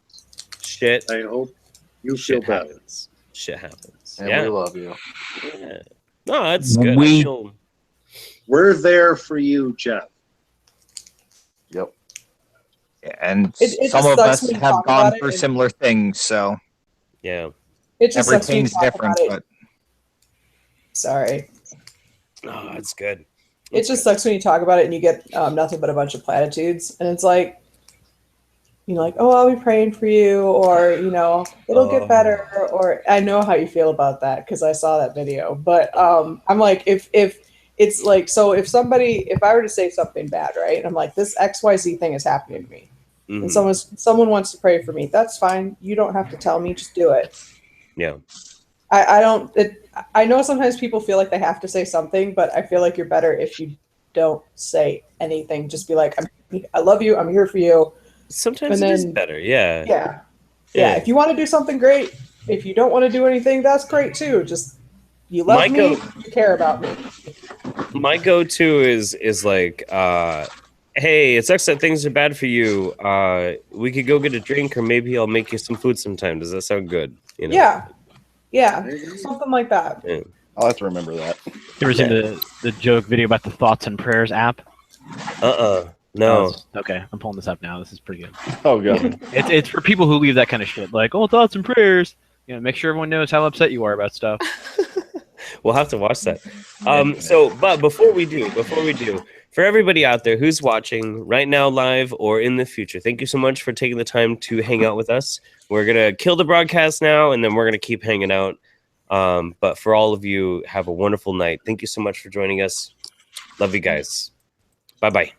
Shit. I hope you feel better. Happens. Shit happens. And yeah. we love you. Yeah. No, that's good. We're there for you, Jeff. Yep. And It some just of sucks us when you have talk gone about through it and- similar things, so yeah, It just sucks when you everything's talk different. about it. But Sorry. no, that's good. It just sucks when you talk about it and you get nothing but a bunch of platitudes, and it's like, you know, like, oh, I'll be praying for you, or you know, it'll get better, or I know how you feel about that because I saw that video. But I'm like, if it's like, so if I were to say something bad, right, I'm like, this XYZ thing is happening to me, and someone wants to pray for me, that's fine. You don't have to tell me, just do it. Yeah. I know sometimes people feel like they have to say something, but I feel like you're better if you don't say anything. Just be like, I love you. I'm here for you. Sometimes it is better. Yeah. Yeah. If you want to do something, great. If you don't want to do anything, that's great too. Just, you love me, you care about me. My go-to is like, hey, it sucks that things are bad for you. We could go get a drink, or maybe I'll make you some food sometime. Does that sound good? You know? Yeah, something like that. Yeah. I'll have to remember that. You ever seen the joke video about the Thoughts and Prayers app? No. Okay, I'm pulling this up now. This is pretty good. Oh god. It's for people who leave that kind of shit, like, oh, thoughts and prayers. You know, make sure everyone knows how upset you are about stuff. We'll have to watch that. But before we do, for everybody out there who's watching right now live or in the future, thank you so much for taking the time to hang out with us. We're going to kill the broadcast now, and then we're going to keep hanging out. But for all of you, have a wonderful night. Thank you so much for joining us. Love you guys. Bye-bye.